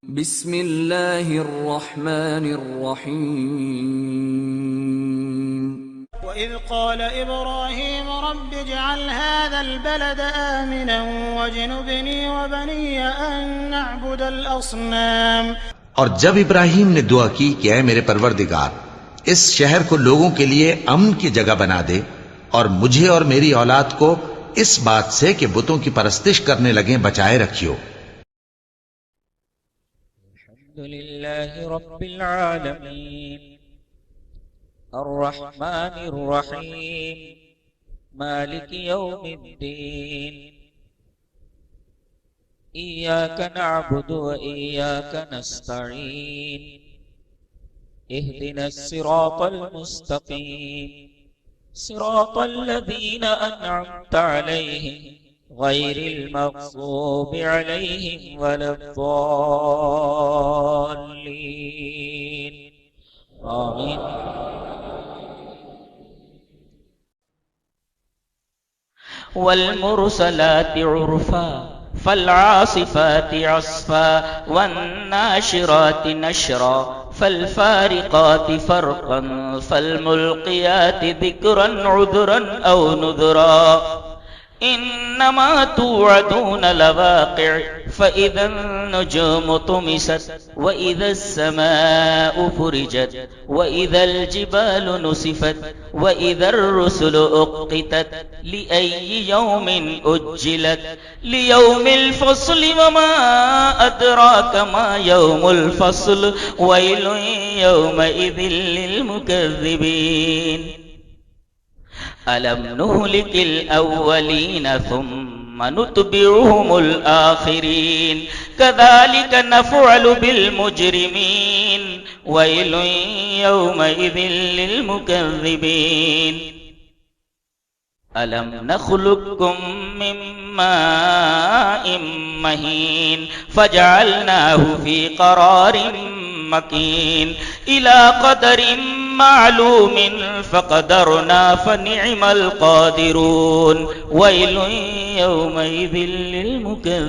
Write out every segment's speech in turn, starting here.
بسم اللہ الرحمن الرحیم وَإِذْ قَالَ إِبْرَاهِيمُ رَبِّ اجْعَلْ هَٰذَا الْبَلَدَ آمِنًا وَاجْنُبْنِي وَبَنِيَّ أَن نَّعْبُدَ الْأَصْنَامَ۔ اور جب ابراہیم نے دعا کی کہ اے میرے پروردگار اس شہر کو لوگوں کے لیے امن کی جگہ بنا دے اور مجھے اور میری اولاد کو اس بات سے کہ بتوں کی پرستش کرنے لگیں بچائے رکھیو۔ الحمدللہ رب العالمین الرحمن الرحیم مالک یوم الدین ایاک نعبد و ایاک نستعین اہدنا الصراط المستقیم صراط الذین انعمت علیہم غیر المغضوب علیہم ولا الضالین آمین۔ والمرسلات عرفا فالعاصفات عصفا والناشرات نشرا فالفارقات فرقا فالملقيات ذكرا عذرا أو نذرا إنما توعدون لواقع فإذا النجوم طمست وإذا السماء فرجت وإذا الجبال نسفت وإذا الرسل أقتت لأي يوم أجلت ليوم الفصل وما أدراك ما يوم الفصل ويل يومئذ للمكذبين ألم نهلك الأولين ثم نتبعهم الآخرين كذلك نفعل بالمجرمين ويل يومئذ للمكذبين ألم نخلقكم من ماء مهين فجعلناه في قرار مكين إلى قدر معلوم فقدرنا فنعم القادرون ويل يومئذ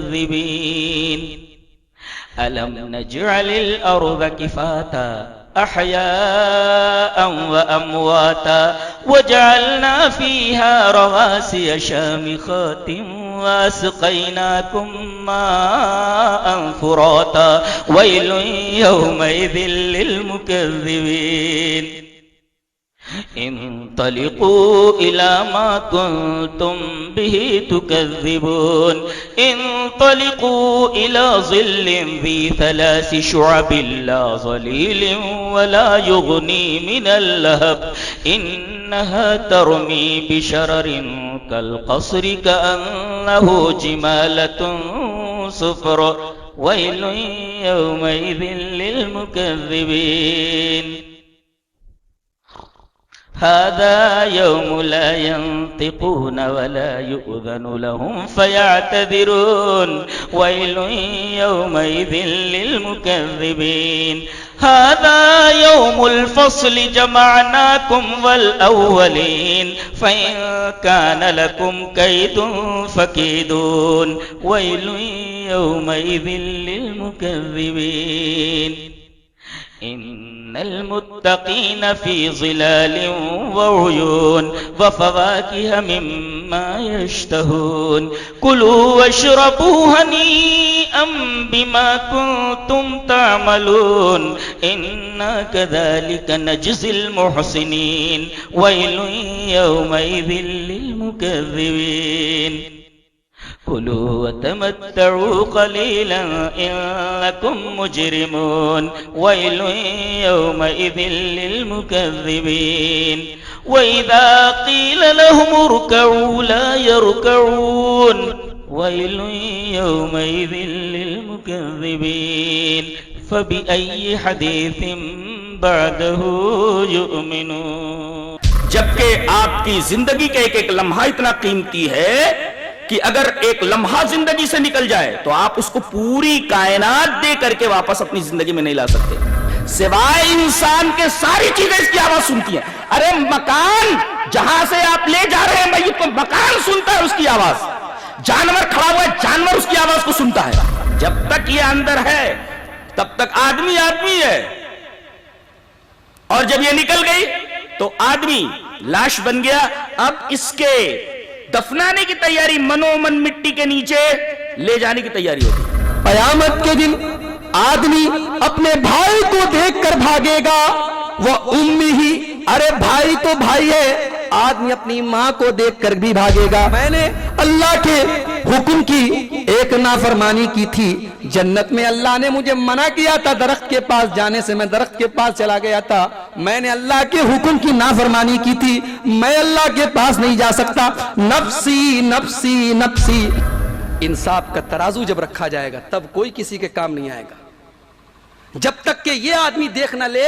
للمكذبين ألم نجعل الأرض كفاتا أحياء وأمواتا وجعلنا فيها رواسي شامخات واسقيناكم ماء فراتا ويل يومئذ للمكذبين انطلقوا إلى ما كنتم به تكذبون انطلقوا إلى ظل ذي 3 شعب لا ظليل ولا يغني من اللهب إنها ترمي بشرر كالقصر كأنه جمالة صفر ويل يومئذ للمكذبين هذا يوم لا ينطقون ولا يؤذن لهم فيعتذرون ويل يومئذ للمكذبين هذا يوم الفصل جمعناكم والأولين فإن كان لكم كيد فكيدون ويل يومئذ للمكذبين إن المتقين في ظلال وعيون وفواكه مما يشتهون كلوا واشربوا هنيئا بما كنتم تعملون إنا كذلك نجزي المحسنين ويل يومئذ للمكذبين كلوا وتمتعوا قليلا إنكم مجرمون ويل يومئذ للمكذبين وإذا قيل لهم اركعوا لا يركعون ويل يومئذ للمكذبين فبأي حديث بعده يؤمنون۔ جبکہ آپ کی زندگی کا ایک ایک لمحہ اتنا قیمتی ہے کہ اگر ایک لمحہ زندگی سے نکل جائے تو آپ اس کو پوری کائنات دے کر کے واپس اپنی زندگی میں نہیں لا سکتے، سوائے انسان کے ساری چیزیں اس کی آواز سنتی ہیں۔ ارے مکان جہاں سے آپ لے جا رہے ہیں میت کو، مکان سنتا ہے اس کی آواز، جانور کھڑا ہوا ہے جانور اس کی آواز کو سنتا ہے۔ جب تک یہ اندر ہے تب تک آدمی آدمی ہے، اور جب یہ نکل گئی تو آدمی لاش بن گیا. اب اس کے دفنانے کی تیاری، منومن مٹی کے نیچے لے جانے کی تیاری ہوتی. قیامت کے دن آدمی اپنے بھائی کو دیکھ کر بھاگے گا، وہ امی ہی، ارے بھائی تو بھائی ہے، آدمی اپنی ماں کو دیکھ کر بھی بھاگے گا. میں نے اللہ کے حکم کی ایک نافرمانی کی تھی جنت میں، اللہ نے مجھے منع کیا تھا درخت کے پاس جانے سے، میں درخت کے پاس چلا گیا تھا. میں نے اللہ کے حکم کی نافرمانی کی تھی، میں اللہ کے پاس نہیں جا سکتا. نفسی نفسی نفسی. انصاف کا ترازو جب رکھا جائے گا تب کوئی کسی کے کام نہیں آئے گا، جب تک کہ یہ آدمی دیکھ نہ لے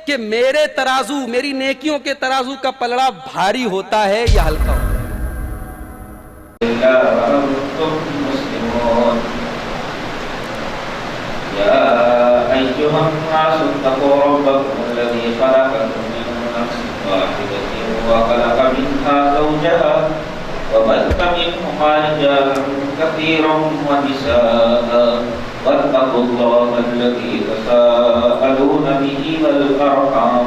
کہ میرے ترازو، میری نیکیوں کے ترازو کا پلڑا بھاری ہوتا ہے یا ہلکا ہوتا ہے. يا أيها الناس اتقوا ربكم الذي خلقكم من نفس واحدة وخلق منها زوجها وبث منهما رجالا كثيرا ونساء واتقوا الله الذي تساءلون به والأرحام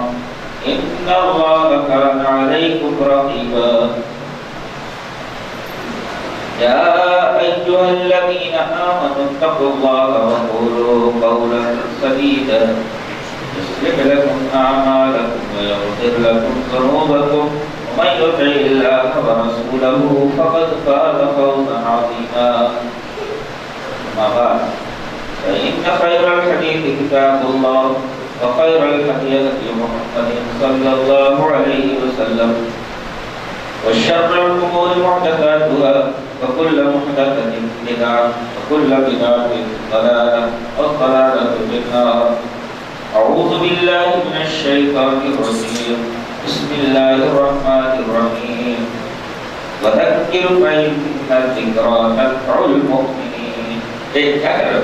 إن الله كان عليكم رقيبا. يا أيها الذين آمنوا اتقوا الله وقولوا قولا سديدا يصلح لكم أعمالكم ويغفر لكم ذنوبكم ومن يطع الله ورسوله فقد فاز فوزا عظيما. أما بعد فإن خير الحديث كتاب الله وخير الهدي هدي محمد صلى الله عليه وسلم وشر الأمور محدثاتها وكل محدثة بدعة وكل بدعة ضلالة والضلالة في النار. أعوذ بالله من الشيطان الرجيم. بسم الله الرحمن الرحيم. وذكر فإن الذكرى تنفع المؤمنين. کیا کر رہے ہو؟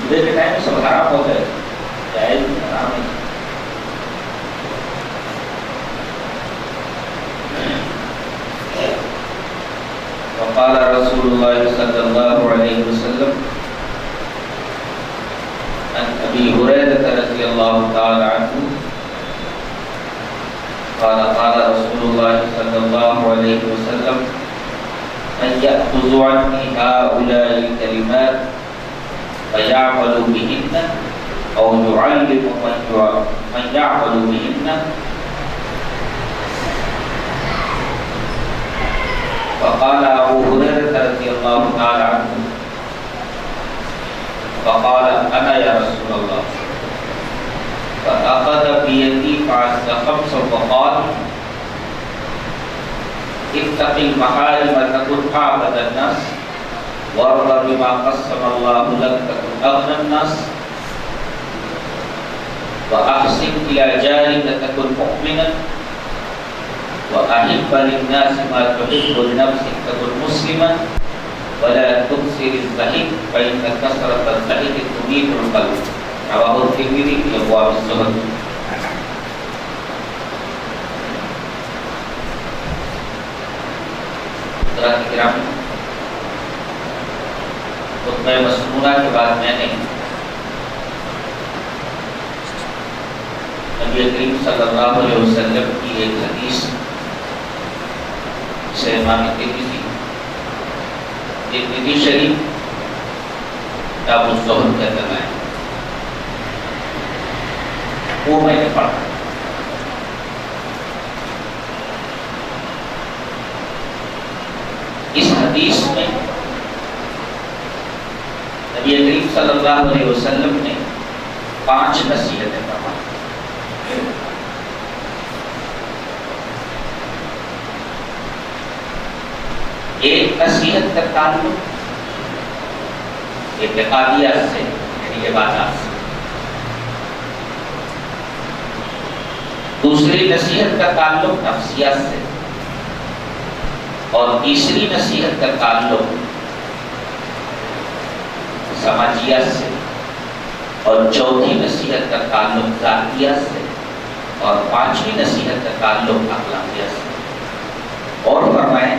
صبح کے ٹائم میں سب حرام ہوتا ہے، جائز حرام ہے. وقال رسول الله صلى الله عليه وسلم عن أبي هريرة رضي الله تعالى عنه قال قال رسول الله صلى الله عليه وسلم من يأخذ عني هؤلاء الكلمات فيعمل بهن أو يعلم من يعمل بهن فقال أبو هريرة رضي الله تعالى عنه فقال أنا يا رسول الله فأخذ بيدي فعز خمسا وقال اتق المحارم تكن أعبد الناس وارض بما قسم الله لك تكن أغنى الناس وأحسن إلى جارك تكن مؤمنا وأحب للناس ما تحب لنفسك تكن مسلما ولا تكثر الضحك فإن كثرة الضحك تميت القلب. رواه الترمذي في أبواب الزهد. حضرات کرام، خطبہ مسنونہ کے بعد میں نے نبی کریم صلی اللہ علیہ وسلم کی ایک حدیث سے امام ترمذی شریف کتاب الزہد کا ترجمہ ہے، وہ میں نے پڑھا. اس حدیث میں نبی کریم صلی اللہ علیہ وسلم نے 5 نصیحتیں فرمائی. ایک نصیحت کا تعلق اعتقادیات سے، یعنی عبادات سے. دوسری نصیحت کا تعلق نفسیات سے، اور تیسری نصیحت کا تعلق سماجیات سے، اور چوتھی نصیحت کا تعلق ذاتیات سے، اور 5ویں نصیحت کا تعلق اخلاقیات سے. اور فرمائیں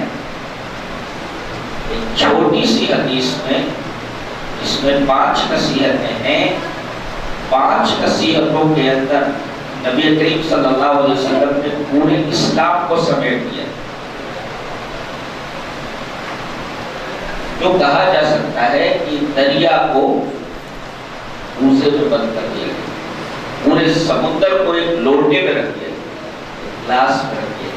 چھوٹی سی حدیث میں اس اس میں 5 نصیحتیں ہیں. 5 نصیحتوں کے اندر نبی کریم صلی اللہ علیہ وسلم نے پورے اسلام کو سمیٹ دیا. جو کہا جا سکتا ہے کہ دریا کو کوزے میں بند کر دیا گیا, پورے سمندر کو ایک لوٹے میں رکھ دیا, گلاس میں رکھ دیا.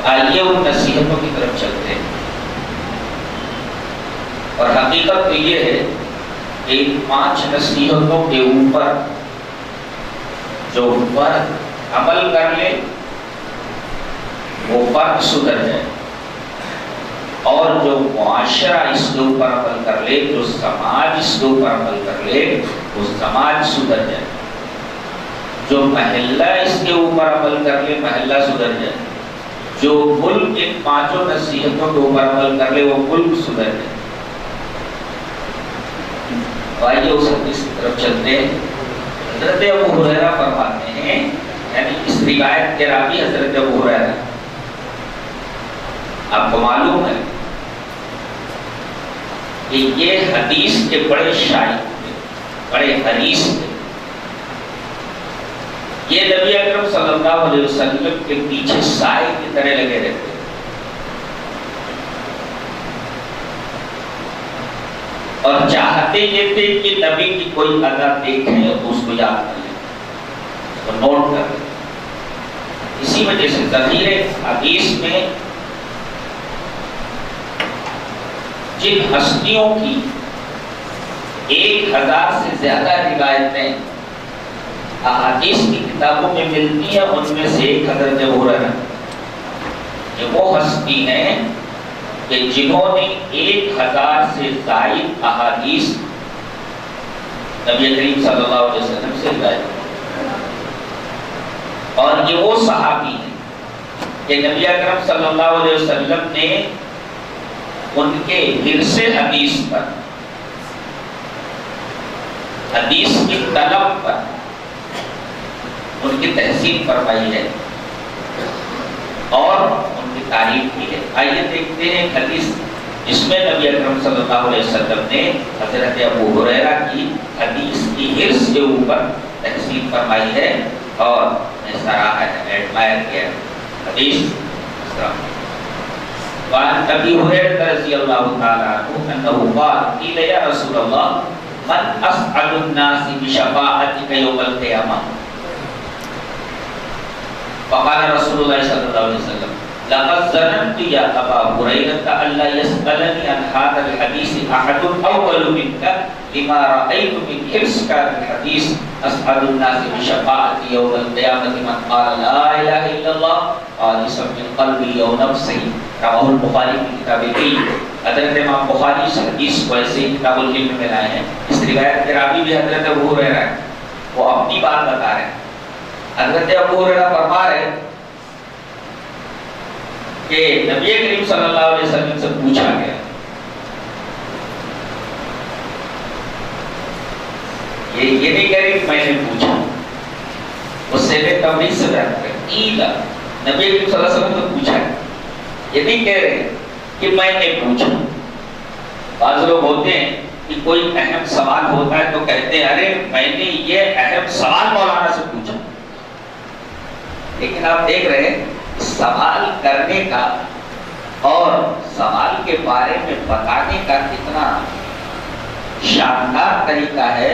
آئیے ان نصیحتوں کی طرف چلتے ہیں. اور حقیقت تو یہ ہے کہ ان 5 نصیحتوں کے اوپر جو فرد عمل کر لے وہ فرد سدھر جائے, اور جو معاشرہ اس کے اوپر عمل کر لے, جو سماج اس کے اوپر عمل کر لے, وہ سماج سدھر جائے. جو محلہ اس کے اوپر عمل کر لے, محلہ سدھر جائے. جو ملک ان 5 نصیحتوں کے اوپر عمل کر لے, وہ ملک سدھر جائے. آئیے اس حدیث کی طرف چلتے ہیں. حضرت ابو ہریرہ فرماتے ہیں, یعنی اس روایت کے راوی حضرت ابو ہریرہ. آپ کو معلوم ہے کہ یہ حدیث کے بڑے شاعر تھے, بڑے حدیث تھے. یہ نبی اکرم صلی اللہ علیہ وسلم کے پیچھے سائے کی طرح لگے رہتے. اور چاہتے یہ تھے کہ نبی کی کوئی ادا دیکھیں تو اس کو یاد کر لیں, اس کو نوٹ کر لیں. اسی وجہ سے ذخیرے حدیث میں جن ہستیوں کی 1000 سے زیادہ روایتیں احادیث کی کتابوں میں ملتی ہیں, ان میں سے ایک حضرت ابو ہریرہ. یہ وہ ہستی ہیں کہ جنہوں نے 1000 سے زائد احادیث نبی کریم صلی اللہ علیہ وسلم سے روایت کی. اور یہ وہ صحابی ہیں کہ نبی اکرم صلی اللہ علیہ وسلم نے ان کے حرص حدیث پر, حدیث کی طلب پر ان کی تحسین فرمائی ہے اور ان کی تعریف کی ہے. آئیے دیکھتے ہیں حدیث جس میں نبی اکرم صلی اللہ علیہ وسلم نے حضرت ابو ہریرہ کی حدیث کی حرص کے اوپر تحسین فرمائی ہے اور سراہا ہے, ایڈمائر کیا ہے. حدیث وعن ابی ہریرہ رضی اللہ تعالی عنہ انه قال قیل یا رسول اللہ من اسعد الناس بشفاعتک یوم القیامہ فقال رسول اللہ صلی اللہ علیہ وسلم لقد ظننت یا ابا ہریرہ الا يسألني عن هذا الحديث احد اول منك لما رأيت من حرصك الحديث اسعد الناس بشفاعتي يوم القيامة من قال لا اله الا الله خالصا من قلبه او نفسه. رواه البخاری کی کتاب العلم. حضرت امام بخاری اس حدیث کو ایسے ہی کتاب العلم میں لائے ہیں. اس روایت کے راوی بھی حضرت ابو ہریرہ ہیں, وہ اپنی بات بتا رہے ہیں. حضرت ابو ہریرہ فرما رہے ہیں کہ نبی کریم صلی اللہ علیہ وسلم سے پوچھا گیا, یہ نہیں کہہ رہے کہ میں نے پوچھا, اس سے نے تمریز سے بیان کرے ایلا نبی کریم صلی اللہ علیہ وسلم سے پوچھا ہے. یہ نہیں کہہ رہے کہ میں نے پوچھا. بعض لوگ ہوتے ہیں کہ کوئی اہم سوال ہوتا ہے تو کہتے ہیں ارے میں نے یہ اہم سوال مولانا سے پوچھا. لیکن آپ دیکھ رہے ہیں سوال کرنے کا اور سوال کے بارے میں بتانے کا کتنا شاندار طریقہ ہے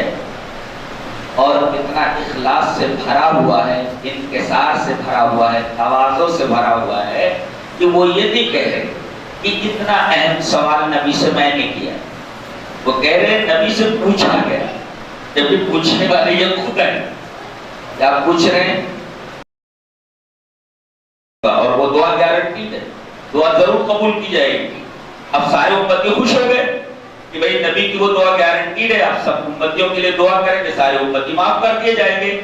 اور کتنا اخلاص سے بھرا ہوا ہے, انکسار سے بھرا ہوا ہے, تواضع سے بھرا ہوا ہے کہ وہ یہ نہیں کہہ رہے کہ اتنا اہم سوال نبی سے میں نے کیا. وہ کہہ رہے ہیں نبی سے پوچھا گیا, جبکہ پوچھنے والے یہ خود ہیں. کیا پوچھ رہے ہیں اور وہ دعا گارنٹی ہے, دعا ضرور قبول کی جائے گی. اب سارے امتی خوش ہو گئے کہ بھئی نبی کی وہ دعا گارنٹی ہے, آپ سب امتیوں کے لیے دعا کریں کہ سارے امتی معاف کر دیے جائیں گے.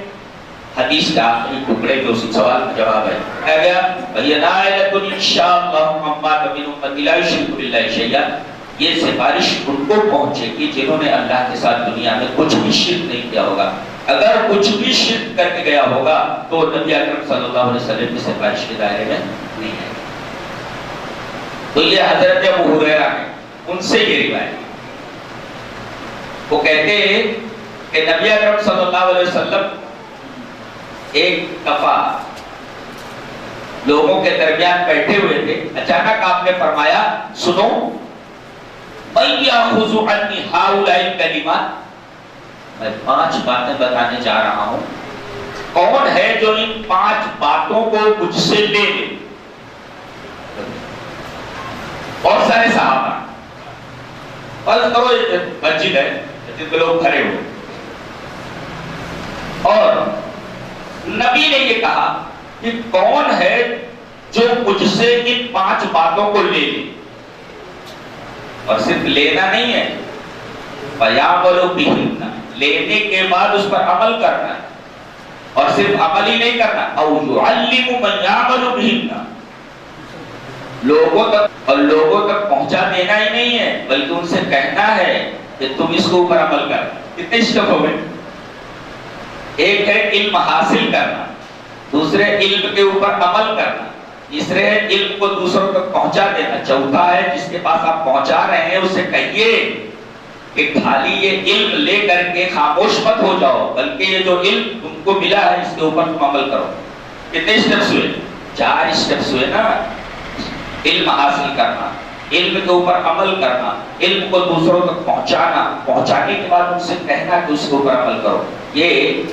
حدیث کا آخری ٹکڑے جو اسی سوال کا جواب ہے, کہا گیا بھئی نائلۃ انشاءاللہ ممات من امتی لا یشرک باللہ شیئا. یہ سفارش ان کو پہنچے گی جنہوں نے اللہ کے ساتھ دنیا میں کچھ بھی شرک نہیں کیا ہوگا. اگر کچھ بھی شرک کر کے گیا ہوگا تو نبی اکرم صلی اللہ علیہ وسلم کی سفارش کے دائرے میں نہیں آئے. تو یہ حضرت ابو ہریرہ ہیں، ان سے یہ روایت. وہ کہتے ہیں کہ نبی اکرم صلی اللہ علیہ وسلم ایک دفعہ لوگوں کے درمیان بیٹھے ہوئے تھے. اچانک آپ نے فرمایا سنو، من یاخذ عنی ہؤلاء الکلمات، میں 5 باتیں بتانے جا رہا ہوں، کون ہے جو ان 5 باتوں کو مجھ سے لے لے. بہت سارے صحابہ، فرض کرو مسجد ہے جن میں لوگ کھڑے ہوئے اور نبی نے یہ کہا کہ کون ہے جو مجھ سے ان 5 باتوں کو لے لے. اور صرف لینا نہیں ہے، فَيَعْمَلُ بِهِنَّ، لینے کے بعد اس پر عمل کرنا ہے. اور صرف عمل ہی نہیں کرنا، أَوْ يُعَلِّمُ مَنْ يَعْمَلُ بِهِنَّ، لوگوں تک پہنچا دینا ہی نہیں ہے بلکہ ان سے کہنا ہے کہ تم اس کے اوپر عمل کر. کتنے اسٹیپ ہو گئے؟ ایک ہے علم حاصل کرنا، دوسرے علم کے اوپر عمل کرنا، تیسرے ہے علم کو دوسروں تک پہنچا دینا، چوتھا ہے جس کے پاس آپ پہنچا رہے ہیں اسے کہیے کہ خالی یہ علم لے کر کے خاموش مت ہو جاؤ بلکہ یہ جو علم تم کو ملا ہے اس کے اوپر تم عمل کرو. کتنے اسٹیپس ہوئے؟ 4 اسٹیپس ہوئے نا. علم حاصل کرنا، علم کے اوپر عمل کرنا، علم کو دوسروں تک پہنچانا، پہنچانے کے بعد ان سے کہنا کہ اس کے اوپر عمل کرو. یہ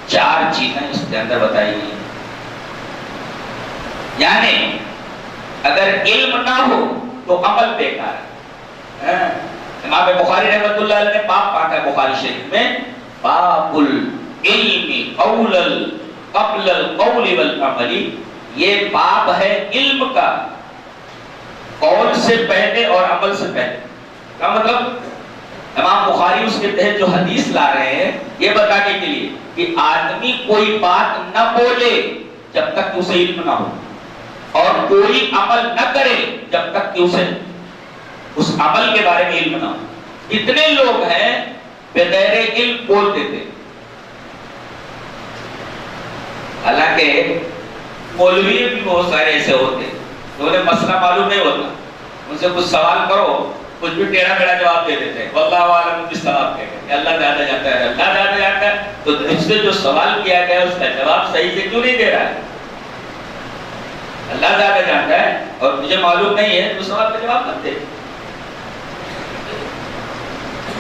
4 چیزیں اس کے اندر بتائی گئی. یعنی اگر علم نہ ہو تو عمل بیکار ہے. امام بخاری رحمۃ اللہ علیہ نے باب پڑھا ہے بخاری شریف میں، باب العلم قولا قبل القول والعمل. یہ باب ہے علم کا، قول سے پہلے اور عمل سے پہلے. کا مطلب امام بخاری اس کے تحت جو حدیث لا رہے ہیں یہ بتانے کے لیے کہ آدمی کوئی بات نہ بولے جب تک اسے علم نہ ہو، اور کوئی عمل نہ کرے جب تک کہ اسے اس عمل کے بارے میں علم نہ ہو. اتنے لوگ ہیں بغیر علم بولتے تھے. حالانکہ مولوی بھی بہت سارے ایسے ہوتے تو انہیں مسئلہ معلوم نہیں ہوتا، ان سے کچھ سوال کرو کچھ بھی ٹیڑھا میڑھا جواب دے دیتے ہیں. واللہ عالم بالصواب کہتے ہیں، اللہ زیادہ جانتا ہے، اللہ زیادہ جانتا ہے. تو تجھ سے جو سوال کیا گیا اس کا جواب صحیح سے کیوں نہیں دے رہا ہے؟ اللہ زیادہ جانتا ہے اور مجھے معلوم نہیں ہے تو سوال کا جواب مت دے.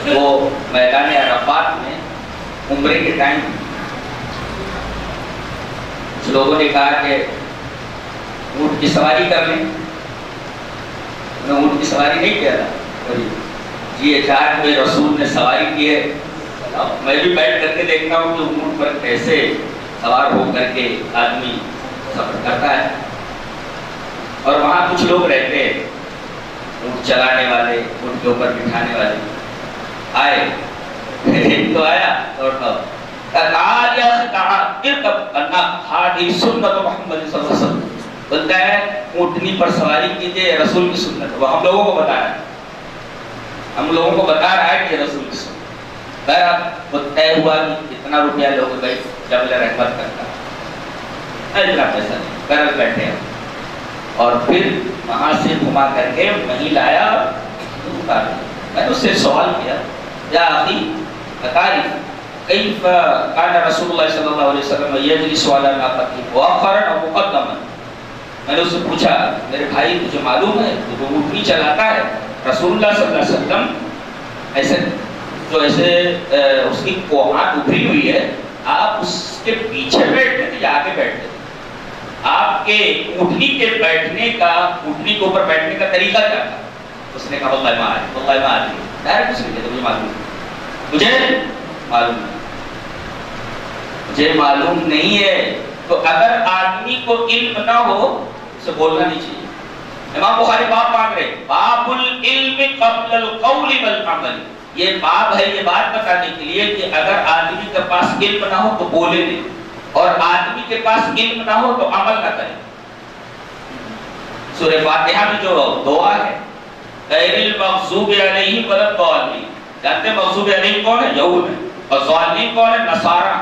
وہ میدان عرفات میں عمرے کے ٹائم کچھ لوگوں نے کہا کہ اونٹ کی سواری کر لیں. انہوں نے اونٹ کی سواری نہیں کیا تھا. جی اچانک میں رسول نے سواری کی ہے، میں بھی بیٹھ کر کے دیکھتا ہوں کہ اونٹ پر کیسے سوار ہو کر کے آدمی سفر کرتا ہے. اور وہاں کچھ لوگ رہتے ہیں، اونٹ چلانے والے، اونٹ کے اوپر بٹھانے والے. آئے ایک تو آیا اور بولتا ہے اونٹنی پر سواری کیجیے، رسول کی سنت. وہ ہم لوگوں کو بتا رہا ہے، ہم لوگوں کو بتا رہا ہے کہ رسول کی سنت. وہ طے ہوا کہ اتنا روپیہ لوگ گئے جبل رحمت کرتا، اتنا پیسہ نہیں، گھر بیٹھے ہیں. اور پھر وہاں سے گھما کر کے وہیں لایا. میں نے اس سے سوال کیا، یا اخی بتاری کیف کان رسول اللہ صلی اللہ علیہ وسلم یجلس علی ناقته مؤخرا و مقدما. میں نے اس سے پوچھا میرے بھائی تجھے معلوم ہے جو اونٹنی چلاتا ہے رسول اللہ صلی اللہ علیہ وسلم ایسے جو ایسے اس کی کوہان ابھری ہوئی ہے، آپ اس کے پیچھے بیٹھتے تھے یا آگے بیٹھتے تھے؟ آپ کے اونٹنی کے بیٹھنے کا، اونٹنی کے اوپر بیٹھنے کا طریقہ کیا تھا؟ اس نے کہا واللہ ما ادری، واللہ ما ادری. ڈائریکٹ اس نے کہا مجھے معلوم نہیں، مجھے معلوم نہیں، مجھے معلوم نہیں ہے. تو اگر آدمی کو علم نہ ہو اسے بولنا نہیں چاہیے. امام بخاری باب مانگ رہے، باب العلم قبل القول والعمل. یہ باب ہے یہ بات بتانے کے لیے کہ اگر آدمی کے پاس علم نہ ہو تو بولے نہیں، اور آدمی کے پاس علم نہ ہو تو عمل نہ کرے. سورہ فاتحہ میں جو دعا ہے غیر المغضوب علیہم ولا الضالین، جانتے ہیں مغضوب علیہم کون ہے؟ یہود ہے، اور ضالین کون ہے؟ نصارہ.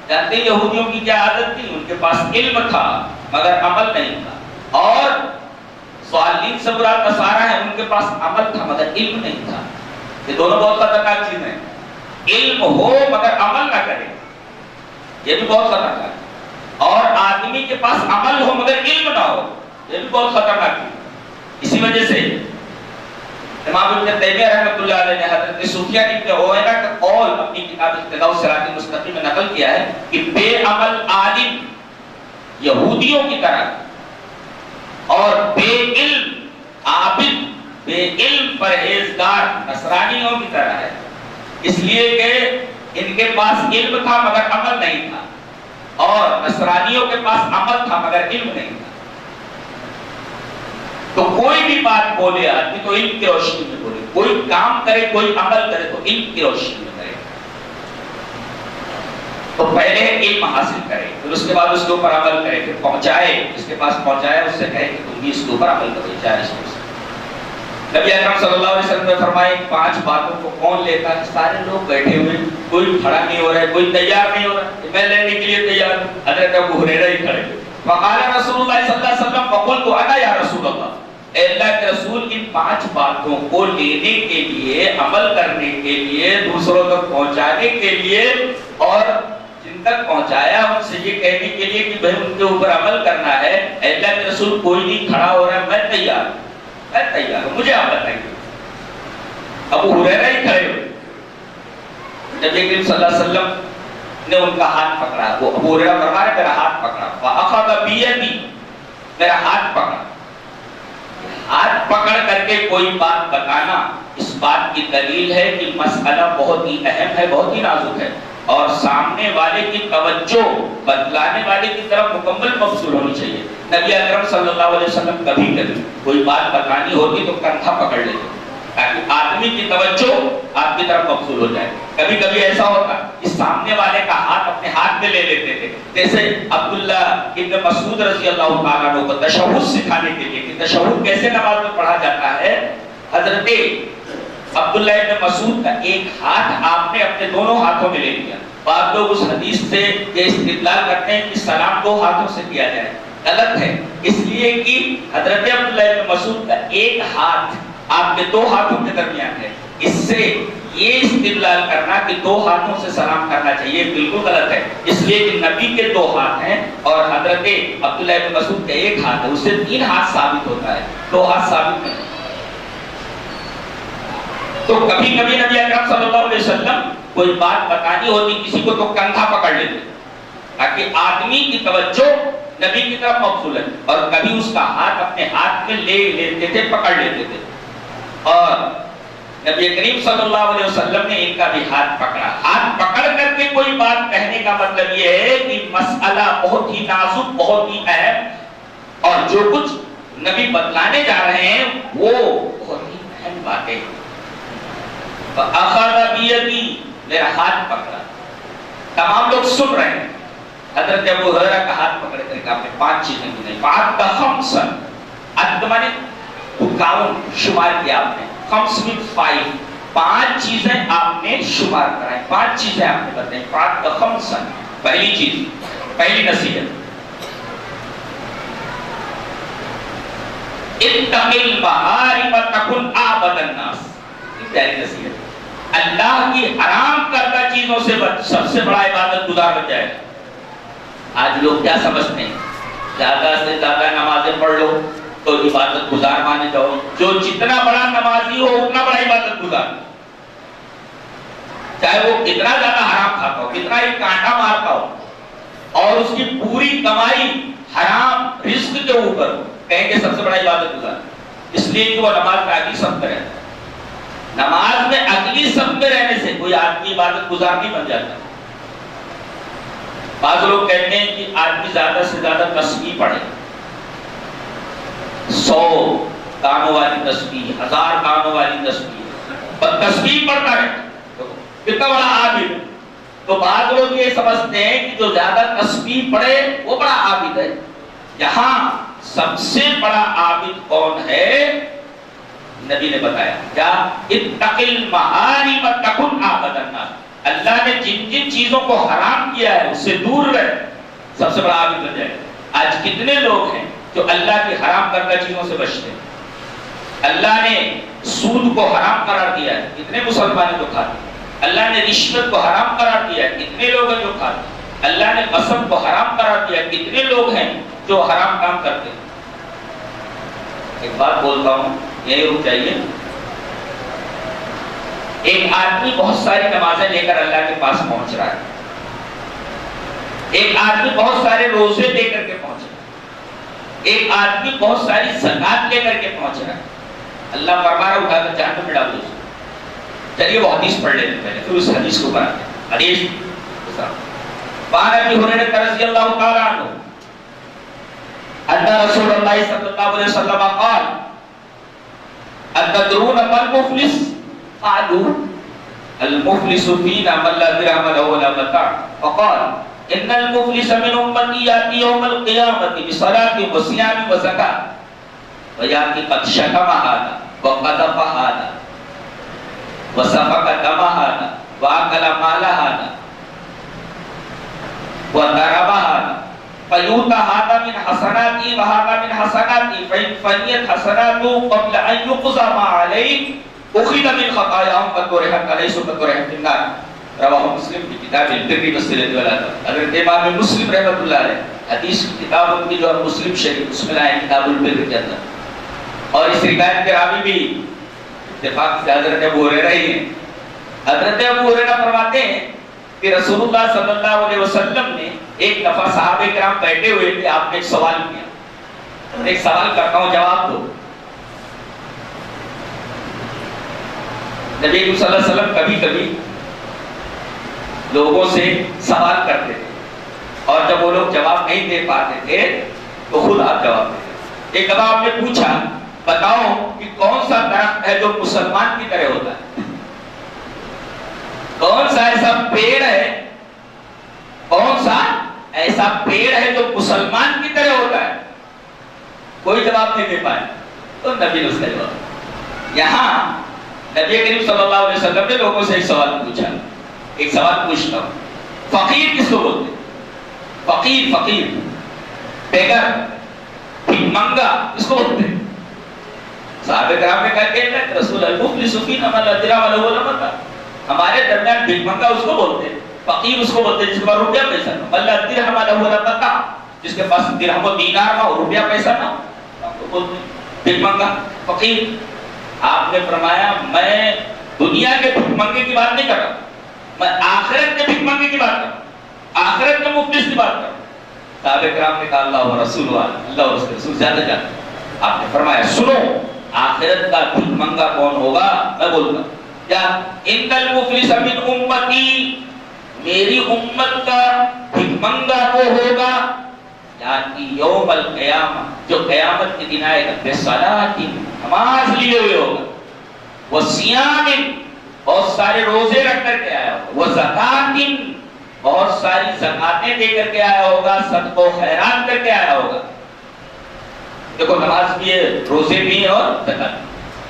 جانتے ہیں یہودیوں کی کیا عادت تھی؟ ان کے پاس علم تھا مگر عمل نہیں تھا. اور ضالین سے مراد نصارہ ہیں، ان کے پاس عمل تھا مگر علم نہیں تھا. یہ دونوں بہت خطرناک چیزیں ہیں. علم ہو مگر عمل نہ کرے، یہ بھی بہت خطرناک ہے. اور آدمی کے پاس عمل ہو مگر علم نہ ہو، یہ بھی بہت خطرناک ہے. اسی وجہ سے امام ابن تیمیہ رحمۃ اللہ علیہ نے حضرت سفیان ابن عیینہ کا قول اپنی کتاب اقتداء الصراط المستقیم میں نقل کیا ہے کہ بے عمل عالم یہودیوں کی طرح اور بے علم عابد، بے علم پرہیزگار نصرانیوں کی طرح ہے. اس لیے کہ ان کے پاس علم تھا مگر عمل نہیں تھا، اور نصرانیوں کے پاس عمل تھا مگر علم نہیں تھا. تو کوئی بھی بات بولے آدمی تو علم کی روشنی میں بولے، کوئی کام کرے کوئی عمل کرے تو علم کی روشنی میں کرے. تو پہلے علم حاصل کرے، پھر اس کے بعد اس کے اوپر عمل کرے، پھر پہنچائے جس کے پاس پہنچایا اس سے کہے کہ تم بھی اس کے اوپر عمل کرو. چاہے اس کو نبی اکرم صلی اللہ علیہ وسلم نے فرمایا 5 باتوں کو کون لیتا ہے؟ سارے لوگ بیٹھے ہوئے، کوئی کھڑا نہیں ہو رہا ہے، کوئی تیار نہیں ہو رہا ہے. میں لینے کے لیے تیار ہوں. حضرت ابو ہریرہ ہی کھڑے. فقال رسول اللہ صلی اللہ علیہ وسلم فقلت انا یا رسول اللہ، اے اللہ کے رسول ان 5 باتوں کو لینے کے لیے، عمل کرنے کے لیے، دوسروں تک پہنچانے کے لیے، اور جن تک پہنچایا ان سے یہ کہنے کے لیے کہ بھائی ان کے اوپر عمل کرنا ہے، اے اللہ کے رسول کوئی نہیں کھڑا ہو رہا ہے، میں تیار ہوں، میں تیار ہوں، مجھے آپ بتائیے. ابو ہریرہ ہی کھڑے ہوئے. نبی کریم صلی اللہ علیہ وسلم نے ان کا ہاتھ پکڑا. وہ ابو ہریرہ فرما رہے میرا ہاتھ پکڑا. فاخذ بیدی، میرا ہاتھ پکڑا. ہاتھ پکڑ کر کے کوئی بات بتانا اس بات کی دلیل ہے کہ مسئلہ بہت ہی اہم ہے، بہت ہی نازک ہے، اور سامنے والے کی توجہ بتلانے والے کی طرف مکمل مبذول ہونی چاہیے. نبی اکرم صلی اللہ علیہ وسلم کبھی کبھی کوئی بات بتانی ہوتی تو کندھا پکڑ لیتے تاکہ آدمی کی توجہ آپ کی طرف مبذول ہو جائے. کبھی کبھی ایسا ہوتا کہ سامنے والے کا ہاتھ اپنے ہاتھ میں لے لیتے تھے. جیسے عبداللہ ابن مسعود رضی اللہ تعالیٰ عنہ کو تشہد سکھانے کے لیے کہ تشہد کیسے نماز میں پڑھا جاتا ہے، حضرت عبداللہ ابن مسعود کا ایک ہاتھ آپ نے اپنے دونوں ہاتھوں میں لے لیا. بعض لوگ اس حدیث سے یہ استدلال کرتے ہیں کہ سلام 2 ہاتھوں سے کیا جائے. غلط ہے، اس لیے کہ حضرت عبداللہ ابن مسعود کا ایک ہاتھ آپ کے 2 ہاتھوں کے درمیان ہے. اس سے یہ استدلال کرنا کہ 2 ہاتھوں سے سلام کرنا چاہیے بالکل غلط ہے. اس لیے کہ نبی کے 2 ہاتھ ہیں اور حضرت عبداللہ ابن مسعود کا ایک ہاتھ ہے، اس سے 3 ہاتھ ثابت ہوتا ہے، 2 ہاتھ ثابت نہیں. تو کبھی کبھی نبی اکرم صلی اللہ علیہ وسلم کوئی بات بتانی ہوتی کسی کو تو کندھا پکڑ لیتے تاکہ آدمی کی توجہ نبی کی طرف مبذول ہے، اور کبھی اس کا ہاتھ اپنے ہاتھ میں لے لیتے تھے، پکڑ لیتے تھے. اور نبی کریم صلی اللہ علیہ وسلم نے ان کا بھی ہاتھ پکڑا. ہاتھ پکڑ کر کے کوئی بات کہنے کا مطلب یہ ہے کہ مسئلہ بہت ہی نازک، بہت ہی اہم، اور جو کچھ نبی بتلانے جا رہے ہیں وہ بہت ہی اہم باتیں. فَأَخَذَ بِيَدِي، میرا ہاتھ پکڑا. تمام لوگ سن رہے ہیں. حضرت ابو ہریرہ کا ہاتھ پکڑ کر کے آپ نے 5 چیزیں گنائی. فَعَدَّ خَمْسًا، عدد مانے کاؤنٹ، شمار کیا آپ نے. خمس with 5، 5 چیزیں آپ نے شمار کرائی، 5 چیزیں آپ نے بتائیں. فَعَدَّ خَمْسًا، پہلی چیز، پہلی نصیحت، اتَّقِ الْمَحَارِمَ تَكُنْ أَعْبَدَ النَّاسِ. یہ پہلی نصیحت. اللہ کی حرام کردہ چیزوں سے سب سے بڑا عبادت گزار بن جائے. آج لوگ کیا سمجھتے ہیں؟ زیادہ سے زیادہ نمازیں پڑھ لو تو عبادت گزار مانے جاؤ. جو جتنا بڑا نمازی ہو اتنا بڑا عبادت گزار، چاہے وہ کتنا زیادہ حرام کھاتا ہو، کتنا ہی کانٹا مارتا ہو، اور اس کی پوری کمائی حرام رزق کے اوپر ہو، کہیں گے سب سے بڑا عبادت گزار. اس لیے کہ وہ نماز میں اگلی سب میں رہتا ہے. نماز میں اگلی سب میں رہنے سے کوئی آدمی عبادت گزار نہیں بن جاتا. بعض لوگ کہتے ہیں کہ آدمی زیادہ سے زیادہ تسبیح پڑھے، 100 کانوں والی تسبیح، 1000 کانوں والی تسبیح، پر تسبیح پڑھتا ہے کتنا بڑا عابد. تو بعض لوگ یہ سمجھتے ہیں کہ جو زیادہ تسبیح پڑھے وہ بڑا عابد ہے. یہاں سب سے بڑا عابد کون ہے؟ نبی نے بتایا کیا؟ اتق المحارم تکن عابد الناس. اللہ نے جن جن چیزوں کو حرام کیا ہے اس سے دور رہے، سب سے بڑا عابد بن جائے. آج کتنے لوگ ہیں جو اللہ کی حرام کردہ چیزوں سے بچتے ہیں؟ اللہ نے سود کو حرام قرار دیا ہے، کتنے مسلمان ہیں جو کھاتے ہیں؟ اللہ نے رشوت کو حرام قرار دیا ہے، کتنے لوگ ہیں جو کھاتے ہیں؟ اللہ نے قسم کو حرام قرار دیا ہے، کتنے لوگ ہیں جو حرام کام کرتے ہیں؟ ایک بات بولتا ہوں، یہی رک جائیے. ایک آدمی بہت ساری نمازیں لے کر اللہ کے پاس پہنچ رہا ہے، ایک آدمی بہت سارے روزے لے کر کے پہنچ رہا ہے، ایک آدمی بہت ساری زکات لے کر کے پہنچ رہا ہے. اللہ فرما رہا اٹھا کر جہنم میں ڈال دو. چلیے وہ حدیث پڑھ لیتے پہلے، پھر اس حدیث کو بناتے ہیں. حدیث وعن ابي هريره رضي الله تعالى عنه ان رسول الله صلى الله عليه وسلم قال اتدرون ما المفلس؟ قالوا المفلس فينا من لا درهم له ولا متاع. فقال ان المفلس من امتي ياتي يوم القيامه بصلاه وصيام وزكاه وياتي قد شتم هذا وقذف هذا وسفك دم هذا واكل مال هذا وضرب هذا فيؤتى هذا من حسناتي وهذا من حسناتي فإن فنيت حسناته قبل أن يقضى ما عليه أخذ من خطاياهم فطرحت عليه ثم طرحت في النار. رواه مسلم في كتاب البر والصلة والأدب. حضرت امام مسلم رحمۃ اللہ علیہ حدیث کی کتاب ان کی جو ہے مسلم شریف، اس میں لائے کتاب البر کے اندر. اور اس روایت کے راوی بھی اتفاق سے حضرت ابو ہریرہ ہی ہیں. حضرت ابو ہریرہ فرماتے ہیں کہ رسول اللہ صلی اللہ علیہ وسلم نے ایک دفعہ صحابہ کرام بیٹھے ہوئے تھے، آپ نے ایک سوال کیا. ایک سوال کرتا ہوں، جواب دو. نبی صلی اللہ علیہ وسلم کبھی کبھی لوگوں سے سوال کرتے تھے اور جب وہ لوگ جواب نہیں دے پاتے تھے تو خود آپ جواب دیتے. ایک دفعہ آپ نے پوچھا بتاؤ کہ کون سا درخت ہے جو مسلمان کی طرح ہوتا ہے؟ کون سا ایسا پیڑ ہے، کون سا ایسا پیڑ ہے جو مسلمان کی طرح ہوتا ہے؟ کوئی جواب نہیں دے پائے. تو نبی نے اس کا جواب. یہاں نبی کریم صلی اللہ علیہ وسلم نے لوگوں سے ایک سوال پوچھا. ایک سوال پوچھتا ہوں، فقیر کس کو بولتے؟ فقیر، فقیر، بیگر، منگا کس کو بولتے؟ صحابہ کرام نے کہا کہ رسول المفلس فینا من لا درهم له ولا متاع. ہمارے درمیان بھیک منگا اس کو بولتے ہیں، فقیر اس کو بولتے ہیں جس کے پاس روپیہ پیسہ نہ ہو. من لا درهم له ولا متاع، جس کے پاس درہم و دینار نہ ہو، روپیہ پیسہ نہ ہو، ہم کو بولتے ہیں بھیک منگا، فقیر. آپ نے فرمایا میں دنیا کے بھیک منگے کی بات نہیں کر رہا، میں آخرت کے بھیک منگے کی بات کر رہا ہوں، آخرت کے مفلس کی بات کر رہا ہوں. صحابہ کرام نے کہا اللہ و رسول اللہ اور اس کے رسول زیادہ جانتے. آپ نے فرمایا سنو، آخرت کا بھیک منگا کون ہوگا؟ میں بولتا ہوں کیا؟ ان المفلس من امتی، میری امت کا بھیک منگا وہ ہوگا یاتی یوم القیامہ، جو قیامت کے دن آئے گا، بصلاۃ، نماز لیے ہوئے ہوگا، وصیام، بہت سارے روزے رکھ کر کے آیا ہوگا، وزکات، بہت ساری زکاتیں دے کر کے آیا ہوگا، صدقہ و خیرات کر کے آیا ہوگا. دیکھو نماز بھی ہے، روزے بھی ہیں اور زکات.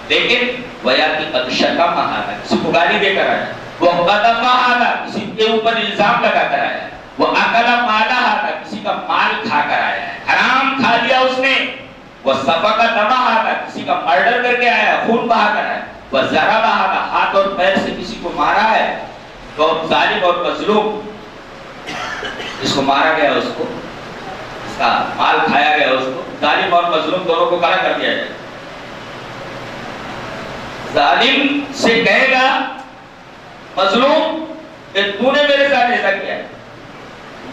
لیکن ویاتی قد شتم ہذا، کسی کو گالی دے کر آیا، وقذف ہذا، کسی کے اوپر الزام لگا کر آیا، واکل مال ہذا، کسی کا مال کھا کر آیا ہے، حرام کھا لیا اس نے، وسفک دم ہذا، کسی کا مرڈر کر کے آیا، خون بہا کر آیا، وضرب ہذا، ہاتھ اور پیر سے کسی کو مارا ہے. تو ظالم اور مظلوم، جس کو مارا گیا اس کو، اس کا مال کھایا گیا اس کو، ظالم اور مظلوم دونوں کو کھڑا کر دیا جائے. ظالم سے کہے گا مظلوم کہ تو نے میرے ساتھ ایسا کیا ہے.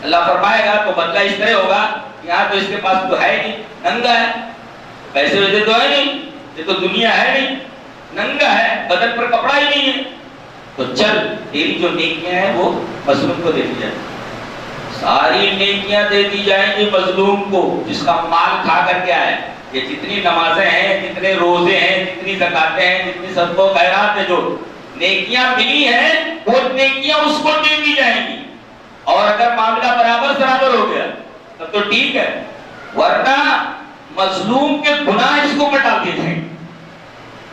اللہ فرمائے گا تو بدلہ اس طرح ہوگا، یہاں تو اس کے پاس تو ہے نہیں، ننگا ہے، پیسے ویسے تو ہے نہیں، یہ تو دنیا ہے نہیں، ننگا ہے، بدن پر کپڑا ہی نہیں ہے، تو چل تیری جو نیکیاں ہیں وہ مظلوم کو دے دی جائیں. ساری نیکیاں دے دی جائیں گی مظلوم کو جس کا مال کھا کر کے آئے. یہ جتنی نمازیں ہیں، جتنے روزے ہیں، جتنی زکاتیں ہیں، جتنی صدقہ و خیرات ہیں، جو نیکیاں ملی ہیں وہ نیکیاں اس کو دے دی جائیں گی. اور اگر معاملہ برابر ہو گیا تب تو ٹھیک ہے، ورنہ مظلوم کے گناہ اس کو مٹا دیے جائیں گے.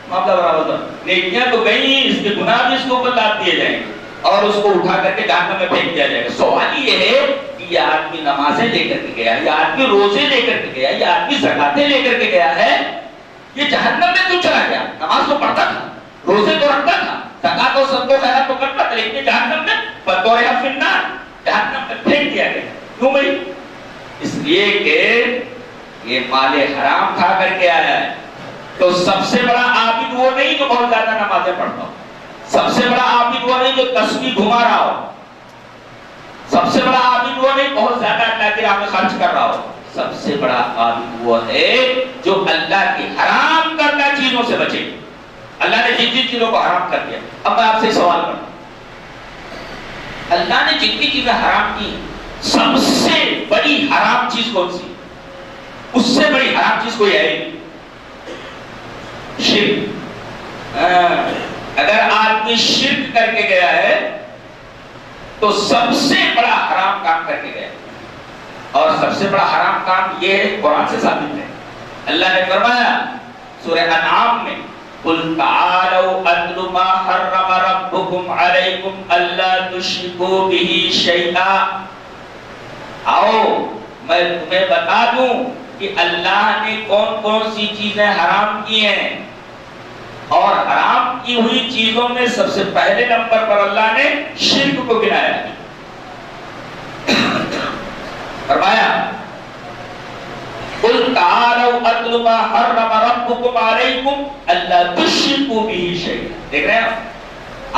معاملہ برابر تھا، نیکیاں تو گئی، اس کے گناہ بھی اس کو اوپر لاد دیے جائیں گے. اور اس کو اٹھا کر کے جہنم میں پھینک دیا جائے گا. سوال یہ ہے کہ یہ آدمی نمازیں لے کر کے گیا, یہ آدمی روزے لے کر کے گیا, یہ آدمی زکاتیں لے کر کے گیا ہے, یہ جہنم میں کیوں چلا گیا؟ نماز تو پڑھتا تھا, روزے تو رکھتا تھا, زکات و صدقہ و خیرات تو کرتا تھا, لیکن جہنم میں فطورہ فی النار, جہنم میں پھینک دیا گیا. کیوں بھائی؟ اس لیے کہ یہ مال حرام کھا کر کے آیا ہے. تو سب سے بڑا عابد وہ نہیں جو بہت زیادہ نمازیں پڑھتا ہو, سب سے بڑا عابد وہ نہیں جو تسبیح گھما رہا ہو, سب سے بڑا عابد وہ نہیں بہت زیادہ اللہ کی راہ میں خرچ کر رہا ہو. سب سے بڑا عابد وہ ہے جو اللہ کی حرام کردہ چیزوں سے بچے. اللہ نے جن چیزوں کو حرام کر دیا. اب میں آپ سے سوال کروں, اللہ نے جتنی چیزیں حرام کی, سب سے بڑی حرام چیز کون سی؟ اس سے بڑی حرام چیز کوئی ہے نہیں, شرک. اگر آدمی شرک کر کے گیا ہے تو سب سے بڑا حرام کام کر کے گیا. اور سب سے بڑا حرام کام یہ ہے, قرآن سے ثابت ہے. اللہ نے فرمایا سورہ انعام میں, قل تعالوا اتل ما حرم ربكم عليكم الا تشركوا به شيئا. آؤ میں تمہیں بتا دوں کہ اللہ نے کون کون سی چیزیں حرام کی ہیں, اور حرام کی ہوئی چیزوں میں سب سے پہلے نمبر پر اللہ نے شرک کو گنایا. فرمایا قل تعالوا اتل ما حرم ربكم عليكم الا تشركوا به شيئا. دیکھ رہے ہیں,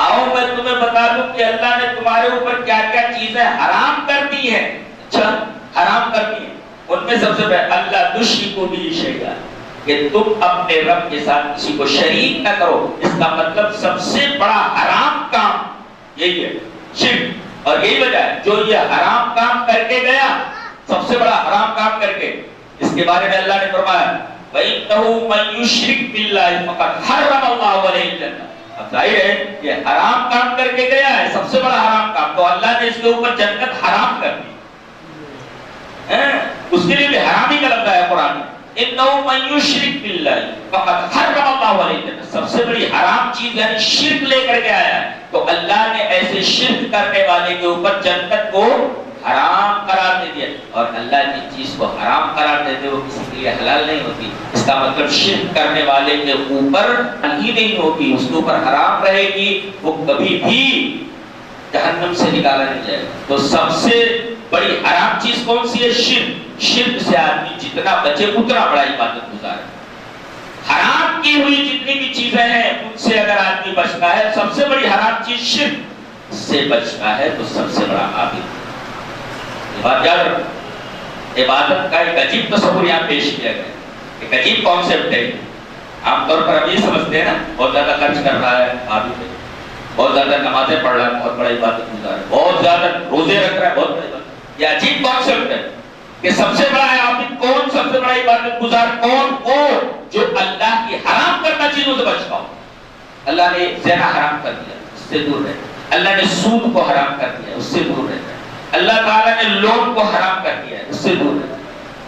آؤ میں تمہیں بتا دوں کہ اللہ نے تمہارے اوپر کیا کیا چیزیں حرام کر دی ہیں. اچھا, حرام کر دی ہیں, ان میں سب سے پہلے اللہ تشركوا به شيئا, کہ تم اپنے رب کے ساتھ کسی کو شریک نہ کرو. اس کا مطلب سب سے بڑا حرام کام یہی ہے, شرک. اور یہی وجہ ہے جو یہ حرام کام کر کے گیا, سب سے بڑا حرام کام کر کے, اس کے بارے میں اللہ نے فرمایا وَإِنَّهُ مَن يُشْرِكْ بِاللَّهِ فَقَدْ حَرَّمَ اللَّهُ عَلَيْهِ الْجَنَّةَ. اب ظاہر ہے یہ حرام کام کر کے گیا ہے, سب سے بڑا حرام کام, تو اللہ نے اس کے اوپر جنت حرام کر دی. اس کے لیے بھی حرامی کا لفظ ہے قرآن میں, إِنَّهُ مَن يُشْرِكْ بِاللَّهِ فَقَدْ حَرَّمَ اللَّهُ عَلَيْهِ الْجَنَّةَ. سب سے بڑی حرام چیز یعنی شرک لے کر کے آیا ہے, تو اللہ نے ایسے شرک کرنے والے کے اوپر جنت کو حرام قرار دے دیا. اور اللہ کی چیز کو حرام قرار دے دے وہ کسی کے لیے حلال نہیں ہوتی. اس کا مطلب شرک کرنے والے کے اوپر ہی نہیں ہوتی, اس کے اوپر حرام رہے گی, وہ کبھی بھی جہنم سے نکالا نہیں جائے گا. تو سب سے بڑی حرام چیز کون سی ہے؟ شرک. شرک سے آدمی جتنا بچے اتنا بڑا عبادت گزار ہے. حرام کی ہوئی جتنی بھی چیزیں ہیں ان سے اگر آدمی بچتا ہے, سب سے بڑی حرام چیز شرک, سے بچتا ہے تو سب سے بڑا عابد. عبادت کا ایک عجیب تصور یہاں پیش کیا گیا, ایک عجیب کانسیپٹ ہے. عام طور پر ہم یہ سمجھتے ہیں نا, بہت زیادہ خرچ کر رہا ہے عابد ہے, بہت زیادہ نمازیں پڑھ رہا ہے بہت بڑا عبادت گزار ہے, بہت زیادہ روزے رکھ رہا ہے بہت بڑا عبادت. یہ عجیب کانسیپٹ ہے کہ سب سے بڑا عابد کون, سب سے بڑا عبادت گزار کون؟ وہ جو اللہ کی حرام کرنا چیزوں سے بچتا ہو. اللہ نے زنا حرام کر دیا, اس سے دور رہے. اللہ نے سود کو حرام کر دیا, اس سے دور رہتا ہے. اللہ تعالیٰ نے لون کو حرام کر دیا ہے, اس سے دور رہتا ہے.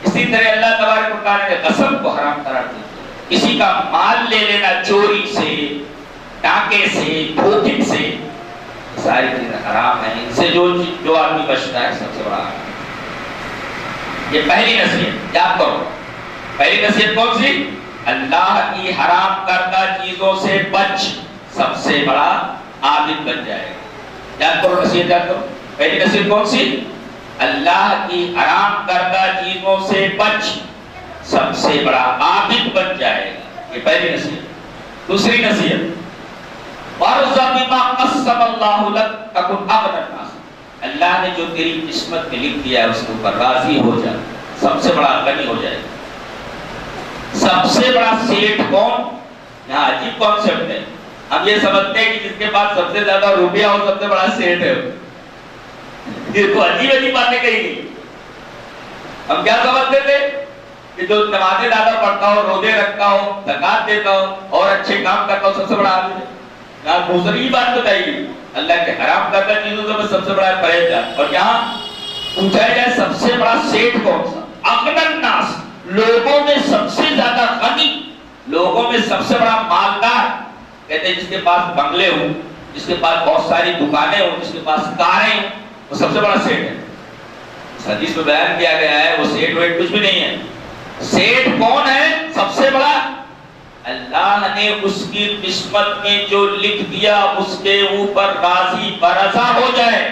اسی طرح اللہ تبارک و تعالیٰ نے غصب کو حرام قرار دیا. کسی کا مال لے لینا چوری سے, ڈاکے سے, دھوکے سے, ساری چیزیں حرام ہیں. ان سے جو آدمی بچتا ہے سب سے بڑا حرام. یہ پہلی نصیحت یاد کرو. پہلی نصیحت کون سی؟ اللہ کی حرام کردہ چیزوں سے بچ, سب سے بڑا عابد بن جائے گا. یاد کرو نصیحت, یاد کرو. پہلی نصیحت کون سی؟ اللہ کی حرام کردہ چیزوں سے بچ, سب سے بڑا عابد بن جائے گا. یہ پہلی نصیحت. دوسری نصیحت وَارْضَ بِمَا قَسَّمَ اللَّهُ لَكَ تَكُنْ أَغْنَى النَّاسِ. اللہ نے جو تیری قسمت میں لکھ دیا ہے اس کے اوپر راضی ہو جا, سب سے بڑا غنی ہو جائے. سب سے بڑا سیٹھ کون؟ یہاں عجیب کانسیپٹ ہے. ہم یہ سمجھتے ہیں کہ جس کے پاس سب سے زیادہ روپیہ ہو سب سے بڑا سیٹھ ہے. یہ تو عجیب عجیب باتیں کہی گئی. ہم کیا سمجھتے تھے کہ جو نمازیں زیادہ پڑھتا ہو, روزے رکھتا ہو, زکات دیتا ہو اور اچھے کام کرتا ہو سب سے بڑا آدمی ہے. یہاں دوسری بات بتائی گئی, اللہ کے حرام کردہ چیزوں سے سب سے بڑا پرہیزگار. اور یہاں پوچھا جائے سب سے بڑا سیٹھ کون سا؟ اغنی الناس, لوگوں میں سب سے زیادہ غنی, لوگوں میں سب سے بڑا مالدار. کہتے ہیں جس کے پاس بنگلے ہوں, جس کے پاس بہت ساری دکانیں ہوں، جس کے پاس کاریں ہوں، وہ سب سے بڑا سیٹ ہے. اس حدیث میں بیان کیا گیا ہے وہ سیٹ ویٹ کچھ بھی نہیں ہے. سیٹ کون ہے سب سے بڑا؟ اللہ نے اس کی قسمت میں جو لکھ دیا اس کے اوپر راضی برضا ہو جائے.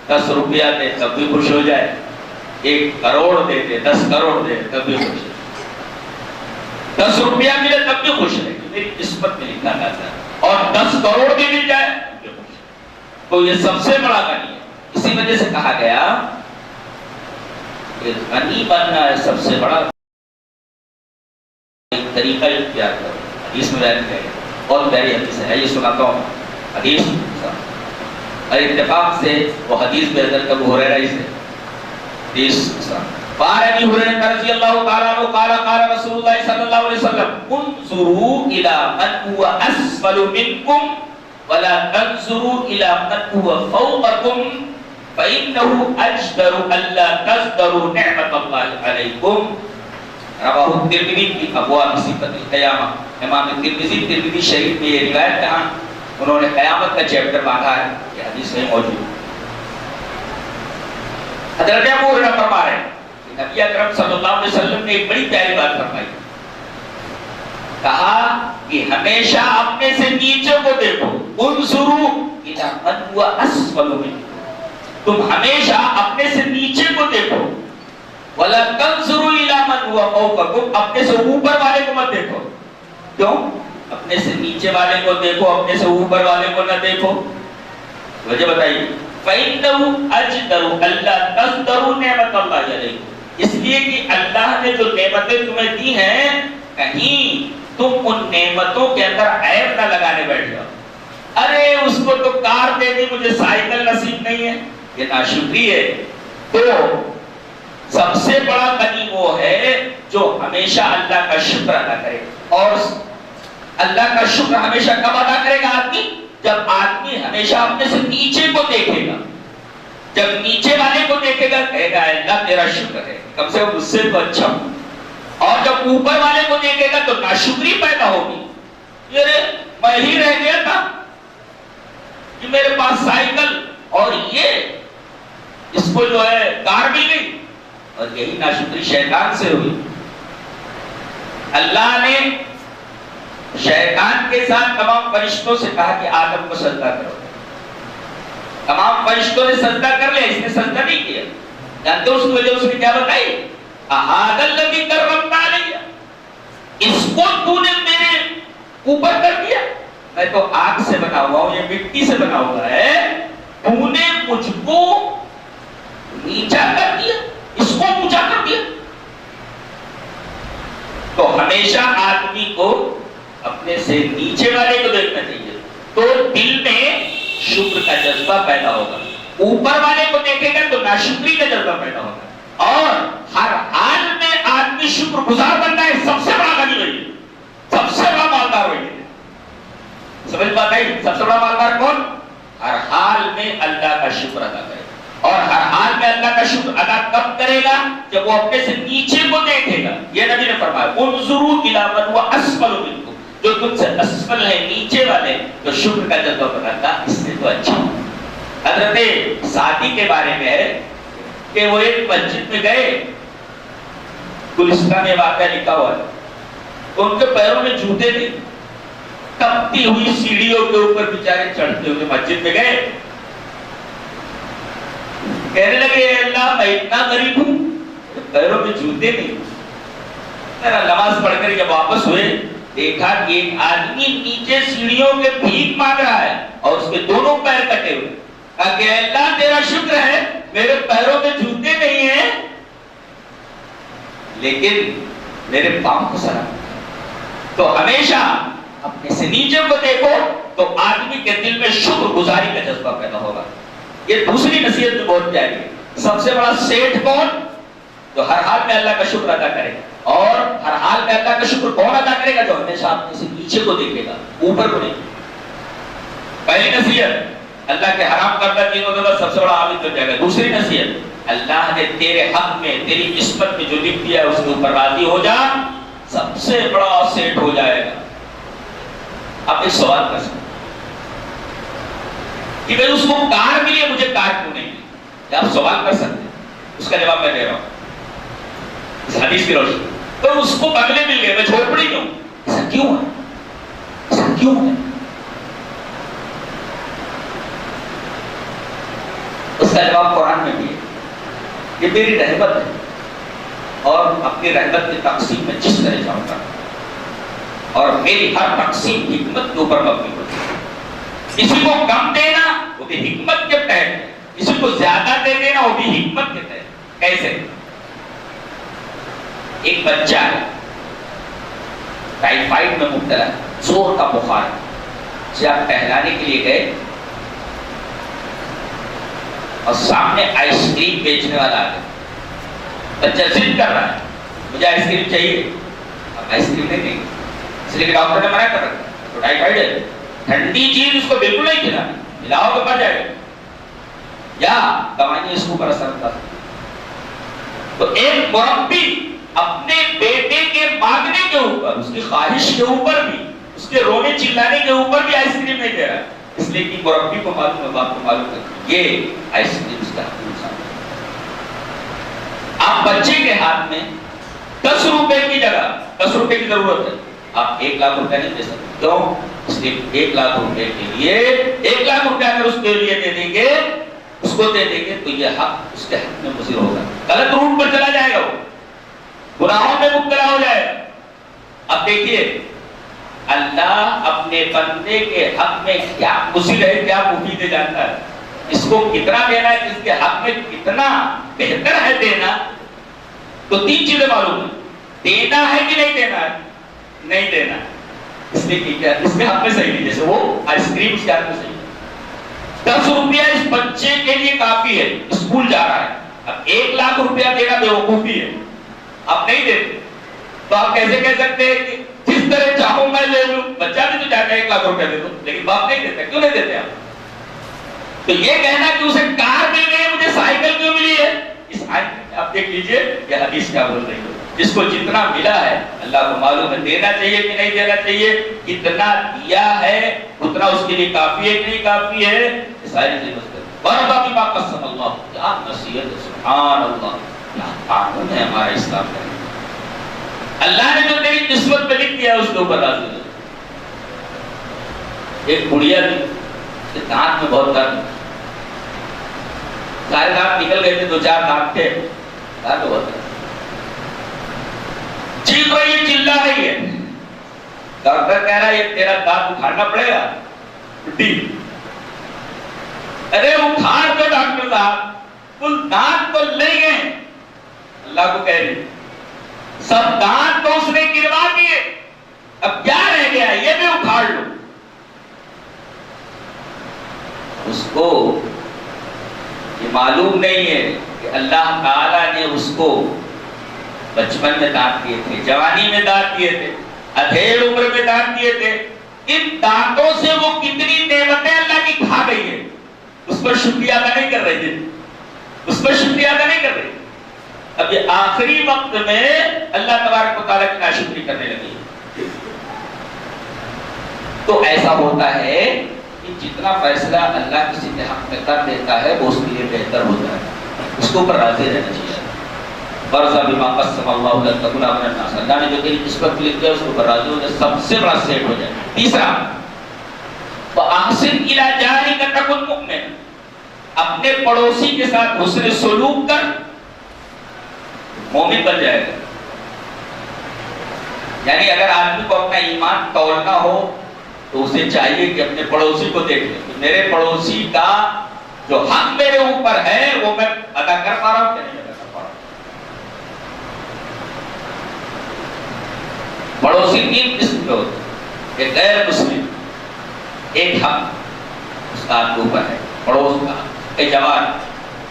10 روپیہ دے تب بھی خوش ہو جائے، 1 کروڑ دے دے، 10 کروڑ دے تب بھی خوش ہے. 10 روپیہ ملے تب بھی خوش ہے، میری قسمت میں لکھا جاتا ہے. اور 10 کروڑ بھی مل جائے تب بھی خوش ہے. تو یہ سب سے بڑا غنی ہے. اسی وجہ سے کہا گیا کہ غنی بننا ہے سب سے بڑا ایک طریقہ اختیار کرو. حدیث میں بیان کیا گیا، بہت پیاری حدیث ہے، یہ سناتا ہوں. حدیث اور اتفاق سے وہ حدیث میں حضرت ابو ہریرہ سے حدیث قال ابی ہریرہ رضی اللہ تعالی عنہ قال قال رسول اللہ صلی اللہ علیہ وسلم انظروا الى من هو اسفل منکم ولا تنظروا الى من هو فوقکم فانه اجدر الا تزدروا نعمت اللہ علیکم. رواہ الترمذی کی ابواب صفت القیامہ. امام ترمذی شریف میں یہ روایت کہاں انہوں نے قیامت کا چیپٹر باندھا ہے، یہ حدیث میں موجود ہے. حضرت ابو ہریرہ فرما رہے ہیں کہ نبی اکرم صلی اللہ علیہ وسلم نے ایک بڑی پیاری بات فرمائی. کہا کہ ہمیشہ اپنے سے نیچے کو دیکھو. انظروا الی من هو اسفل منکم، تم ہمیشہ اپنے سے نیچے کو دیکھو. ولا تنظروا الی من هو فوقکم، اپنے سے اوپر والے کو مت دیکھو. کیوں؟ اپنے سے نیچے والے کو دیکھو، اپنے سے اوپر والے کو نہ دیکھو. وجہ بتائیے. فإنه أجدر ألا تزدروا نعمت اللہ علیکم، اس لیے کہ اللہ نے جو نعمتیں تمہیں دی ہیں کہیں تم ان نعمتوں کے اندر عیب نہ لگانے بیٹھ جاؤ. ارے اس کو تو کار دے دی مجھے سائیکل نصیب نہیں ہے، یہ ناشکری ہے. تو سب سے بڑا غنی وہ ہے جو ہمیشہ اللہ کا شکر ادا کرے. اور اللہ کا شکر ہمیشہ کب ادا کرے گا آدمی؟ جب آدمی ہمیشہ اپنے سے نیچے کو دیکھے گا. جب نیچے والے کو دیکھے گا کہے گا اللہ تیرا شکر ہے، کم سے کم اس سے تو اچھا ہوں. اور جب اوپر والے کو دیکھے گا تو ناشکری پیدا ہوگی. یہ میں ہی رہ گیا تھا کہ میرے پاس سائیکل اور یہ اس کو جو ہے کار مل گئی، اور یہی ناشکری شیطان سے ہوئی. اللہ نے شیطان کے ساتھ تمام فرشتوں سے کہا کہ آدم کو سجدہ کرو. تمام فرشتوں نے سجدہ کر لیا، اس نے سجدہ نہیں کیا. جانتے ہو اس کی وجہ اس نے کیا بتائی؟ احاد الذی کرمت علیہ، اس کو تو نے میرے اوپر کر دیا. میں تو آگ سے بنا ہوا ہوں، یہ مٹی سے بنا ہوا ہے، تو نے مجھ کو نیچا کر دیا، اس کو اونچا کر دیا. تو ہمیشہ آدمی کو اپنے سے نیچے والے کو دیکھنا چاہیے، تو دل میں شکر کا جذبہ پیدا ہوگا. اوپر والے کو دیکھے گا تو ناشکری کا جذبہ پیدا ہوگا. اور ہر حال میں آدمی شکر گزار بنتا ہے. سب سے بڑا غنی وہی ہے، سب سے بڑا مالدار وہی ہے. سمجھ بات ہے؟ سب سے بڑا مالدار کون؟ ہر حال میں اللہ کا شکر ادا کرے. اور ہر حال میں اللہ کا شکر ادا کب کرے گا؟ جب وہ اپنے سے نیچے کو دیکھے گا. یہ نبی نے فرمایا انظروا الی من هو اسفل منکم، جو تم سے اسفل ہے نیچے والے تو شکر کا جذبہ بناتا، اس سے تو اچھا. حضرت سعدی کے بارے میں ہے کہ وہ ایک مسجد میں گئے، گلستان میں واقعہ لکھا ہوا ہے. ان کے پیروں میں جوتے تھے، تپتی ہوئی سیڑھیوں کے اوپر بیچارے چڑھتے ہوئے مسجد میں گئے. کہنے لگے اللہ میں اتنا غریب ہوں، پیروں میں جوتے نہیں. نماز پڑھ کر جب واپس ہوئے دیکھا کہ ایک آدمی نیچے سیڑھیوں کے بھیک مانگ رہا ہے اور اس کے دونوں پیر کٹے ہوئے. کہا کہ اللہ تیرا شکر ہے میرے پیروں میں جوتے نہیں ہیں لیکن میرے پاؤں کو سلام. تو ہمیشہ اپنے سے نیچے کو دیکھو تو آدمی کے دل میں شکر گزاری کا جذبہ پیدا ہوگا. یہ دوسری نصیحت میں بہت پیاری ہے. سب سے بڑا سیٹھ کون؟ جو ہر حال میں اللہ کا شکر ادا کرے گا. اور ہر حال میں اللہ کا شکر کون ادا کرے گا؟ جو ہمیشہ اپنے سے نیچے کو دیکھے گا، اوپر کو نہیں. پہلی نصیحت اللہ کے حرام کردہ چیزوں کے بعد سب سے بڑا عابد بن جائے گا. دوسری نصیحت اللہ نے تیرے حق میں تیری قسمت میں جو لکھ دیا ہے اس کے اوپر راضی ہو جا، سب سے بڑا سیٹ ہو جائے گا. آپ ایک سوال کر سکتے کہ بھائی اس کو کار ملی ہے مجھے کار کیوں نہیں ملی؟ کیا آپ سوال کر سکتے ہیں؟ اس کا جواب میں دے رہا ہوں اس حدیث کی روشنی. تو اس کو بنگلے مل گئے میں جھوپڑی ہوں. ایسا کیوں ہے؟ ایسا کیوں ہے؟ اس کا جواب قرآن میں بھی ہے. یہ میری رحمت ہے اور اپنی رحمت کی تقسیم میں جس طرح جاؤں گا اور میری ہر تقسیم حکمت کے اوپر مبنی ہوتی ہے. کسی کو کم دینا وہ بھی حکمت کے تحت ہے, کسی کو زیادہ دے دینا وہ بھی حکمت کے تحت. کیسے؟ ایک بچہ ہے ٹائیفائڈ میں مبتلا ہے, زور کا بخار ہے, اسے آپ ٹہلانے کے لیے گئے اور سامنے آئس کریم بیچنے والا آ گیا. بچہ ضد کر رہا ہے مجھے آئس کریم چاہیے, اب آئس کریم نہیں دیں گے اس لیے کہ ڈاکٹر نے منع کر رکھا تو ٹائیفائڈ ہے, ٹھنڈی چیز اس کو بالکل نہیں کھلانا, کھلاؤ تو مر جائے گا یا دوائیں اس کو پر اثر ہوتا. تو ایک مربی اپنے بیٹے کے مانگنے کے اوپر, اس کی خواہش کے اوپر بھی, اس کے رونے چلانے کے اوپر بھی آئس کریم نہیں دے رہا ہے, اس لیے کہ مربی کو معلوم ہے, باپ کو معلوم ہے یہ آئس کریم اس کا نقصان ہے. آپ بچے کے ہاتھ میں 10 روپے کی جگہ 10 روپے کی ضرورت ہے, آپ 1 لاکھ روپے نہیں دے سکتے. کیوں؟ اس لیے 1 لاکھ روپے کے لیے 1 لاکھ روپے اگر اس کے لیے دے دیں گے, اس کو دے دیں گے تو یہ حق اس کے حق میں مضر ہوگا, غلط روٹ پر چلا جائے گا, وہ گناہوں میں مبتلا ہو جائے گا. اب دیکھیے اللہ اپنے بندے کے حق میں کیا مضر ہے کیا مفید ہے جانتا ہے, اس کو کتنا دینا ہے, اس کے حق میں کتنا بہتر ہے دینا. تو 3 چیزیں معلوم ہیں, دینا ہے کہ نہیں دینا ہے, نہیں دینا ہے اس لیے کہ اس کے حق میں صحیح نہیں, جیسے وہ آئس کریم اس کے حق میں صحیح. 10 روپیہ اس بچے کے لیے کافی ہے, اسکول جا رہا ہے. اب 1 لاکھ روپیہ دینا بیوقوفی ہے, آپ نہیں دیتے تو آپ کیسے کہہ سکتے ہیں کہ جس طرح چاہوں میں لے لوں. بچہ بھی تو چاہتا ہے 1 لاکھ روپیہ دے دو, لیکن باپ نہیں دیتا. کیوں نہیں دیتے آپ؟ تو یہ کہنا کہ اسے کار مل گئی مجھے سائیکل کیوں ملی ہے, اس آیت میں آپ دیکھ لیجئے یہ حدیث کیا بول رہی ہے. جس کو جتنا ملا ہے اللہ کو معلوم ہے دینا چاہیے کہ نہیں دینا چاہیے, کتنا دیا ہے اتنا اس کے لیے کافی ہے کہ نہیں کافی ہے, یہ ساری چیزیں بس کریں. وربا بما قسم اللہ, کیا نصیحت ہے, سبحان اللہ, کیا قانون ہے ہمارا اسلام کا. اللہ نے جو تیری قسمت میں لکھ دیا اس کے اوپر راضی ہو. ایک بڑھیا تھی, دانت میں بہت درد, سارے دانت نکل گئے تھے, 2-4 دانت تھے, دانت بہت درد, چیخ رہی ہے, چلا رہی ہے. ڈاکٹر کہہ رہا ہے یہ تیرا دانت اکھاڑنا پڑے گا بڈی. ارے اکھاڑ دو ڈاکٹر صاحب, ان دانت تو لے گئے. اللہ کو کہہ رہی سب دانت تو اس نے گروا دیے, اب کیا رہ گیا یہ بھی اکھاڑ لو. اس کو یہ معلوم نہیں ہے کہ اللہ تعالیٰ نے اس کو بچپن میں دانت دیے تھے, جوانی میں دانت دیے تھے, ادھیڑ عمر میں دانت دیے تھے. ان دانتوں سے وہ کتنی نعمتیں اللہ کی کھا گئی ہے, اس پر شکریہ ادا نہیں کر رہے تھے, اس پر شکریہ ادا نہیں کر رہے. اب یہ آخری وقت میں اللہ تبارک و تعالیٰ کی ناشکری کرنے لگی. تو ایسا ہوتا ہے کہ جتنا فیصلہ اللہ کسی کے حق میں کر دیتا ہے وہ اس کے لیے بہتر ہوتا ہے, اس کے اوپر راضی رہنا چاہیے. ورضا بما قسم اللہ لك تكن من الناس, اللہ نے جو تیری قسمت لکھ دیا اس کے اوپر راضی ہو جائے, سب سے بڑا سیٹ ہو جائے. تیسرا فاحسن الى جارك تكن مؤمن, اپنے پڑوسی کے ساتھ حسن سلوک کر مومن بن جائے گا. یعنی اگر آدمی کو اپنا ایمان تولنا ہو تو اسے چاہیے کہ اپنے پڑوسی کو دیکھ لے, میرے پڑوسی کا جو حق میرے اوپر ہے وہ میں ادا کر پا رہا ہوں کہ نہیں ادا کر پا رہا ہوں. پڑوسی 3 قسم کے ہوتے ہیں, ایک غیر مسلم, ایک حق اس کا آپ کے اوپر ہے, پڑوس کا حق, ایک جوان,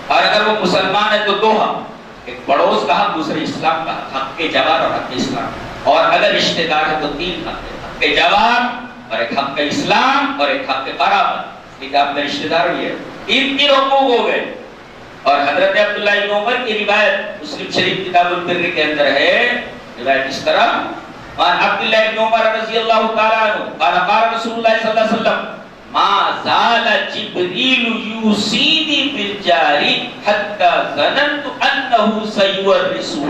اور اگر وہ مسلمان ہے تو 2 حق, ایک پڑوس کا حق, دوسرے اسلام کا حق, حق کے جوان اور حق کے اسلام. اور اگر رشتہ دار ہے تو 3 حق ہے, حق کے جوان اور ایک حق کے اسلام اور ایک حق کے قرابت, ٹھیک ہے, آپ میں رشتہ دار بھی ہے. 3 حقوق ہو گئے. اور حضرت عبداللہ ابن عمر کی روایت مسلم شریف کتاب البر کے اندر ہے, روایت اس طرح, عن عبداللہ ابن عمر رضی اللہ تعالی عنہ قال قال رسول اللہ صلی اللہ علیہ وسلم ما زال جبریل یوصینی بالجاری حتی ظننت انه سیورثه،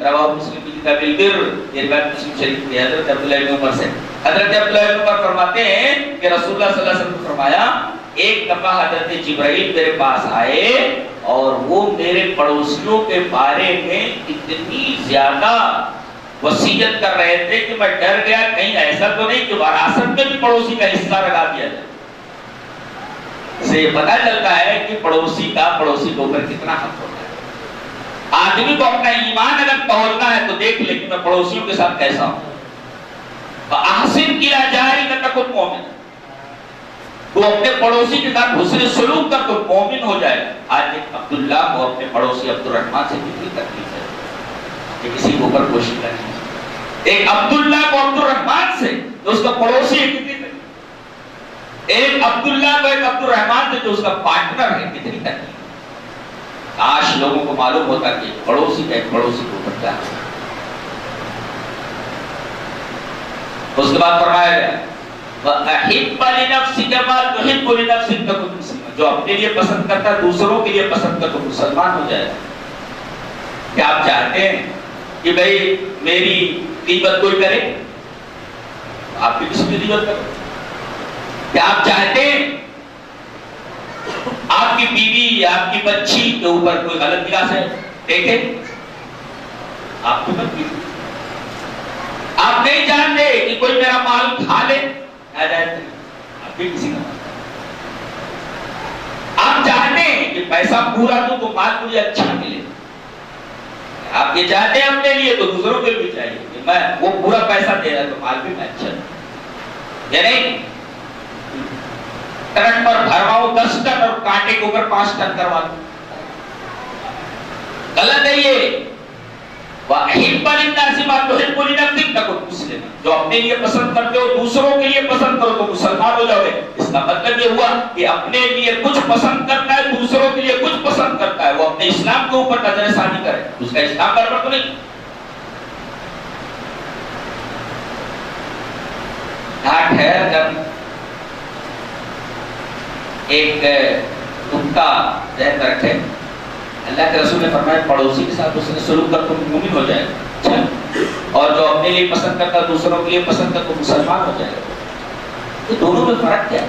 رواہ مسلم کی کتاب البر، یہ روایت مسلم شریف کی حضرت عبداللہ بن عمر سے۔ حضرت عبداللہ بن عمر فرماتے ہیں کہ رسول اللہ صلی اللہ علیہ وسلم نے فرمایا ایک دفعہ حضرت جبرائیل میرے پاس آئے اور وہ میرے پڑوسیوں کے بارے میں اتنی زیادہ وصیت کر رہے تھے کہ میں ڈر گیا کہیں ایسا تو نہیں کہ وراثت میں بھی پڑوسی کا حصہ لگا دیا جائے۔ اس سے یہ پتہ چلتا ہے کہ پڑوسی کا پڑوسی کے اوپر کتنا حق ہوتا ہے۔ آدمی کو اپنا ایمان اگر توڑنا ہے تو دیکھ لے کہ میں پڑوسیوں کے ساتھ کیسا ہوں۔ فَأَحْسِنْ إِلَىٰ جَارِكَ تَكُنْ مُؤْمِنًا، تو اپنے پڑوسی کے ساتھ حسن سلوک کر تو مومن ہو جائے۔ آج ایک عبداللہ کو اپنے پڑوسی عبد الرحمن سے کتنی تکلیف ہے کہ کسی کے اوپر کوشش کرنی ہے۔ ایک عبداللہ کو عبد الرحمن سے جو اس کا پڑوسی ہے کتنی تکلیف، ایک عبداللہ کو ایک عبد الرحمن سے جو اس کا پارٹنر ہے کتنی تکلیف۔ کاش لوگوں کو معلوم ہوتا کہ پڑوسی کا ایک پڑوسی کو اوپر کیا ہے۔ اس کے بعد فرمایا گیا وَأَحِبَّ لِنَفْسِكَ مَا تُحِبُّ لِنَفْسِكَ تَكُنْ مُسْلِمًا، جو اپنے لیے پسند کرتا ہے دوسروں کے لیے پسند کر تو مسلمان ہو جائے۔ کیا آپ چاہتے ہیں کہ بھئی میری غیبت کوئی کرے؟ آپ بھی کسی کی غیبت کرو۔ کیا آپ چاہتے ہیں آپ کی بیوی یا آپ کی بچی کے اوپر کوئی غلط نگاہ سے دیکھے؟ آپ کو مت کیجیے۔ آپ نہیں جانتے کہ کوئی میرا مال کھا لے، آپ بھی کسی کا مال۔ آپ چاہتے ہیں کہ پیسہ پورا دوں تو مال مجھے اچھا ملے، آپ یہ چاہتے ہیں اپنے لیے تو دوسروں کے بھی چاہیے کہ میں وہ پورا پیسہ دے رہا تو مال بھی میں اچھا دوں۔ یعنی ٹرک پر بھرواؤں 10 ٹن اور کانٹے کے اوپر 5 ٹن کروا دوں، غلط ہے یہ۔ وَأَحِبَّ لِلنَّاسِ مَا تُحِبُّ لِنَفْسِكَ تَكُنْ مُسْلِمًا، جو اپنے لیے پسند کرتے ہو دوسروں کے لیے پسند کرو تو مسلمان ہو جاؤ گے۔ اس کا مطلب یہ ہوا کہ اپنے لیے کچھ پسند کرتا ہے دوسروں کے لیے کچھ پسند کرتا ہے، وہ اپنے اسلام کے اوپر نظر ثانی کرے، اس کا اسلام برابر تو نہیں۔ یہاں ٹھہر کر ایک نکتہ ذہن میں رکھے، اللہ کے رسول نے فرمایا پڑوسی کے ساتھ اس نے سلوک کر تو مومن ہو جائے گا، اور جو اپنے لیے پسند کرتا دوسروں کے لیے پسند کر تو مسلمان ہو جائے گا۔ یہ دونوں میں فرق کیا ہے؟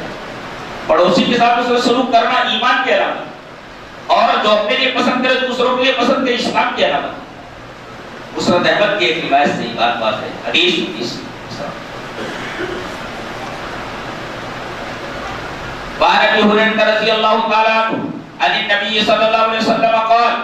پڑوسی کے ساتھ اس نے سلوک کرنا ایمان کی علامت، اور جو اپنے لیے پسند کرے دوسروں کے لیے پسند کرے اسلام کی علامت۔ مسرت احمد کی ایک روایت سے بات ہے، حدیث وعن ابي هريره رضي الله تعالى عنه عن النبي صلى الله عليه وسلم قال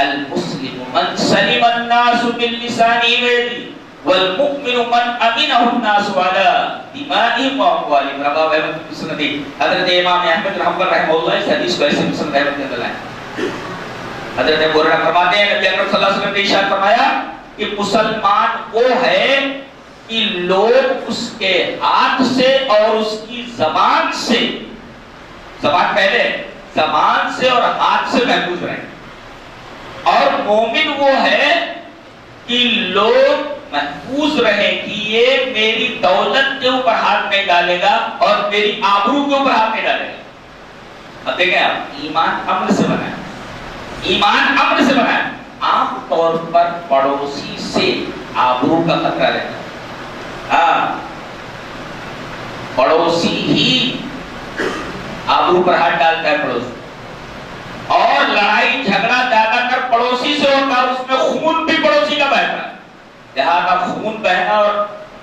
المسلم من سلم الناس من لسانه ويده والمؤمن من امنه الناس على دمائهم واموالهم، رواه احمد في مسنده۔ حضرت امام احمد رحمہ اللہ اس حدیث کو ایسے مسند احمد نے دلایا۔ حضرت ابو ہریرہ فرماتے ہیں نبی اکرم صلی اللہ علیہ وسلم نے ارشاد فرمایا کہ مسلمان وہ ہے کہ لوگ اس کے ہاتھ سے اور اس کی زبان سے، زبان پہلے، زبان سے اور ہاتھ سے محفوظ رہیں، اور مومن وہ ہے کہ لوگ محفوظ رہیں کہ یہ میری دولت کے اوپر ہاتھ نہیں ڈالے گا اور میری آبرو کے اوپر ہاتھ نہیں ڈالے گا۔ اب دیکھیں آپ، ایمان امن سے بنا ہے، ایمان امن سے بنا ہے۔ عام طور پر پڑوسی سے آبرو کا خطرہ رہتا ہے، پڑوسی ہی آبرو پر ہاتھ ڈالتا ہے پڑوسی، اور لڑائی جھگڑا زیادہ کر پڑوسی سے ہوتا ہے، اس میں خون بھی پڑوسی کا بہتا ہے۔ لہذا خون بہنا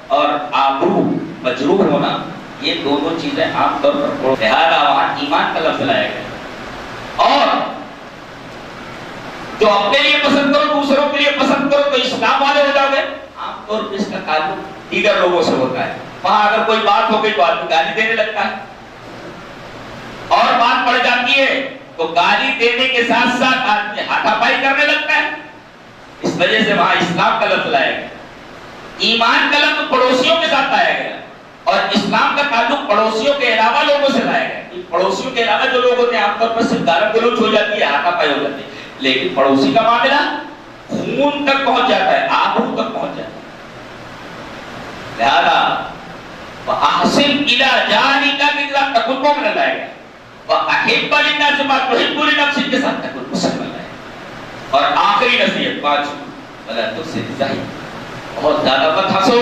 اور آبرو مجروح ہونا، یہ دونوں چیزیں عام طور پر لہذا وہاں ایمان کا لفظ لایا گیا۔ اور جو اپنے لیے پسند کرو دوسروں کے لیے پسند کرو تو اسلام والے ہو جاؤ گے۔ عام طور پر اس کا تعلق دیگر لوگوں سے ہوتا ہے، وہاں اگر کوئی بات ہو گئی تو آدمی گالی دینے لگتا ہے، اور بات پڑ جاتی ہے تو گالی دینے کے ساتھ ساتھ آدمی ہاتھا پائی کرنے لگتا ہے۔ اس وجہ سے وہاں اسلام کا لفظ لایا گیا، ایمان کا لفظ پڑوسیوں کے ساتھ لایا گیا، اور اسلام کا تعلق پڑوسیوں کے علاوہ لوگوں سے لایا گیا۔ پڑوسیوں کے علاوہ جو لوگ ہوتے ہیں عام طور پر صرف گالم گلوچ ہو جاتی ہے، ہاتھا پائی ہو جاتی ہے، لیکن پڑوسی کا معاملہ خون تک پہنچ جاتا ہے، آبرو تک پہنچ جاتا ہے۔ لہذا وَأَحْسِنْ الى جانک کے ساتھ تکن مومن لائے گا، واحب للناس ما تحب لنفسک کے ساتھ تکن مسلم لائے گا۔ اور آخری نصیحت 5 ولا تفسد الظاہر، بہت زیادہ مت ہنسو،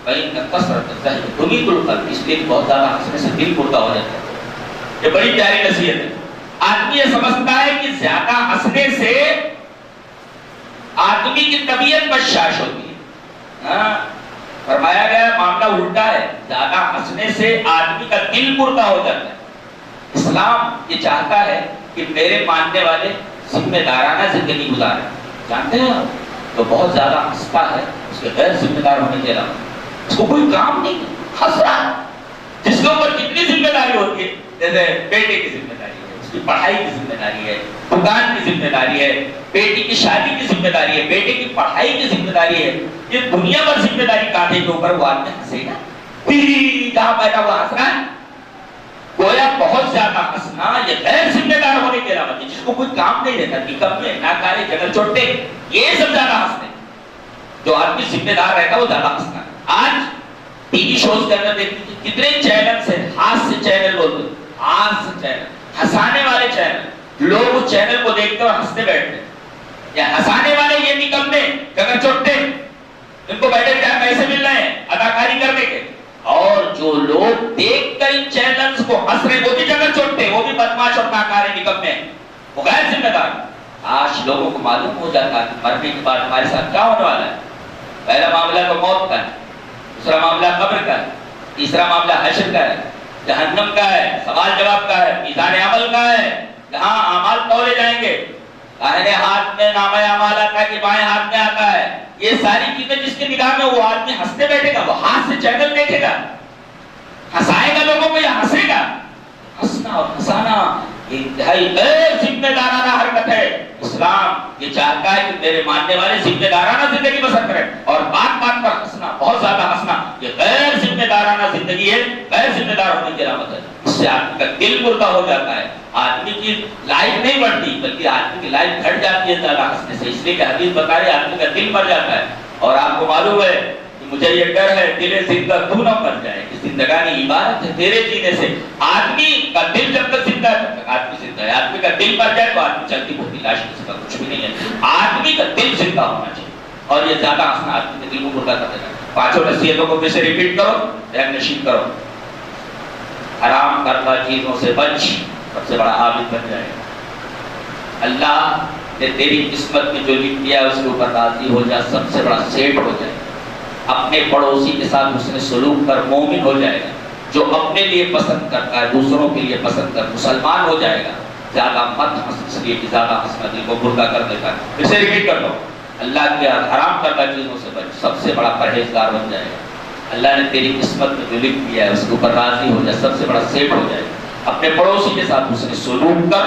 فإن کثرۃ الظاہر تمیت القلب، اس لیے بہت زیادہ ہنسنے سے دل مردہ ہو جاتا ہے۔ یہ بڑی پیاری نصیحت ہے۔ آدمی یہ سمجھتا ہے کہ زیادہ ہنسنے سے آدمی کی طبیعت بشاش ہوتی ہے، فرمایا گیا معاملہ الٹا ہے، زیادہ ہنسنے سے آدمی کا دل مردہ ہو جاتا ہے۔ اسلام یہ چاہتا ہے کہ میرے ماننے والے ذمہ دارانہ زندگی گزاریں۔ جانتے ہیں آپ تو بہت زیادہ ہنستا ہے، اس کے غیر ذمہ دار ہونے کے علاوہ اس کو کوئی کام نہیں، ہنس رہا ہے۔ جس کے اوپر کتنی ذمہ داری ہوتی ہے، جیسے بیٹے کی ذمہ داری ہے، اس کی پڑھائی کی ذمہ داری ہے، دکان کی ذمہ داری ہے، بیٹی کی شادی کی ذمہ داری ہے، بیٹے کی پڑھائی کی ذمہ داری ہے، یہ دنیا بھر ذمہ داری کاندھے کے اوپر وہ آدمی ہنسے گا، جہاں بیٹھا وہ ہنس رہا ہے۔ گویا بہت زیادہ ہنسنا یہ غیر ذمہ دار ہونے کے علاوہ، جس کو کوئی کام نہیں رہتا، نکمے ناکارے جگل چوٹے، یہ سب زیادہ ہنستے ہیں۔ جو آدمی ذمہ دار رہتا ہے وہ زیادہ ہنستا ہے۔ آج ٹی وی شوز کے اندر دیکھتے ہیں کتنے چینل سے ہاسیہ چینل بولتے ہیں، ہاسیہ چینل، ہنسانے والے چینل، لوگ اس چینل کو دیکھتے اور ہنستے بیٹھتے ہیں۔ یا ہنسانے والے یہ نکمے جگل چوٹے، ان کو بیٹھے بٹھائے پیسے مل رہے ہیں اداکاری کرنے کے، اور جو لوگ دیکھ کر ان چینلز کو ہنس رہے وہ بھی جگہ چوٹے، وہ بھی بدماش اور ناکارے نکمے، وہ غیر ذمہ دار۔ آج لوگوں کو معلوم ہو جاتا ہے مرنے کے بعد ہمارے ساتھ کیا ہونے والا ہے۔ پہلا معاملہ تو موت کا ہے، دوسرا معاملہ قبر کا ہے، تیسرا معاملہ حشر کا ہے، جہنم کا ہے، سوال جواب کا ہے، میزان عمل کا ہے، جہاں اعمال تولے جائیں گے، دائیں ہاتھ میں نامہ اعمال آتا ہے کہ بائیں ہاتھ میں آتا ہے۔ یہ ساری چیزیں جس کی نگاہ میں وہ آدمی ہنستے بیٹھے گا، وہ ہاتھ سے چینل دیکھے گا، ہنسائے گا لوگوں کو یا ہنسے گا؟ ہنسنا اور ہنسانا انتہائی غیر ذمہ دارانہ حرکت ہے۔ اسلام یہ چاہتا ہے کہ میرے ماننے والے ذمہ دارانہ زندگی بسر کریں، اور بات بات پر ہنسنا، بہت زیادہ ہنسنا، یہ غیر ذمہ دارانہ زندگی ہے، غیر ذمہ دار ہونے کی علامت ہے۔ اس سے آدمی کا دل مردہ ہو جاتا ہے، آدمی کی لائف نہیں بڑھتی بلکہ آدمی کی لائف گھٹ جاتی ہے زیادہ ہنسنے سے، اس لیے کہ حدیث بتا رہی ہے آدمی کا دل مر جاتا ہے۔ اور آپ کو معلوم ہے کہ مجھے یہ ڈر ہے دل زندہ تو نہ مر جائے، کہ زندگانی عبادت ہے تیرے جینے سے۔ آدمی کا دل جب تک زندہ ہے تب تک آدمی زندہ ہے، آدمی کا دل مر جائے تو آدمی چلتی پھرتی لاش کسی کا کچھ بھی نہیں ہے۔ آدمی کا دل زندہ ہونا چاہیے، اور یہ زیادہ ہنسنا آدمی کے دل کو مردہ کر دینا۔ پانچوں نصیحتوں کو پھر سے ریپیٹ کرو، ذہن نشین کرو۔ حرام کردہ چیزوں سے بچ، سب سے بڑا عابد بن جائے گا۔ اللہ نے تیری قسمت میں جو لکھ دیا ہے اس کے اوپر راضی ہو جا، سب سے بڑا سیٹ ہو جائے گا۔ اپنے پڑوسی کے ساتھ حسن سلوک کر مومن ہو جائے گا، جو اپنے لیے پسند کرتا ہے دوسروں کے لیے پسند کر مسلمان ہو جائے گا۔ زیادہ مت ہنس، اس لیے کہ زیادہ ہنسنا دل کو مردہ کر دیتا ہے۔ پھر سے ریپیٹ کر دو، اللہ کے حرام کردہ چیزوں سے بچ، سب سے بڑا پرہیزگار بن جائے گا۔ اللہ نے تیری قسمت میں جو لکھ دیا ہے اس کے اوپر راضی ہو جائے، سب سے بڑا سیٹ ہو جائے گا۔ اپنے پڑوسی کے ساتھ حسن سلوک کر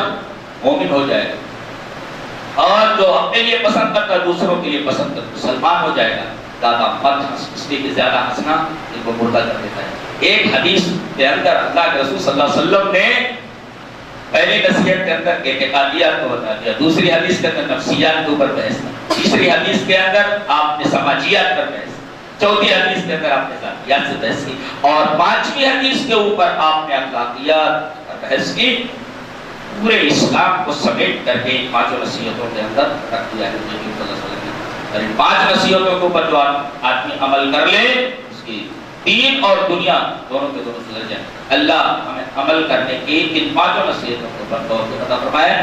مومن ہو جائے گا، اور جو اپنے لیے پسند کرتا ہے دوسروں کے لیے پسند کر مسلمان ہو جائے گا۔ زیادہ مت ہنس، اس لیے کہ زیادہ ہنسنا ان کو مردہ کر دیتا ہے۔ ایک حدیث کے اندر اللہ کے رسول صلی اللہ علیہ وسلم نے پہلی نصیحت کے اندر اعتقادیات کو بتا دیا، دوسری حدیث کے اندر نفسیات کے اوپر بحث، تیسری حدیث کے اندر آپ نے سماجیات پر بحث، چوتھی حدیث کے اندر آپ نے ذاتیات سے بحث کی، اور پانچویں حدیث کے اوپر آپ نے اخلاقیات پر بحث کی۔ پورے اسلام کو سمیٹ کر کے ان پانچوں نصیحتوں کے اندر رکھ دیا ہے نبی صلی اللہ علیہ وسلم نے۔ اور ان پانچ نصیحتوں کے اوپر جو آدمی عمل کر لے، اس کی دین اور دنیا دونوں کے دونوں سدھر جائیں۔ اللہ ہمیں عمل کرنے کی ان پانچوں نصیحتوں کے اوپر توفیق عطا فرمائے۔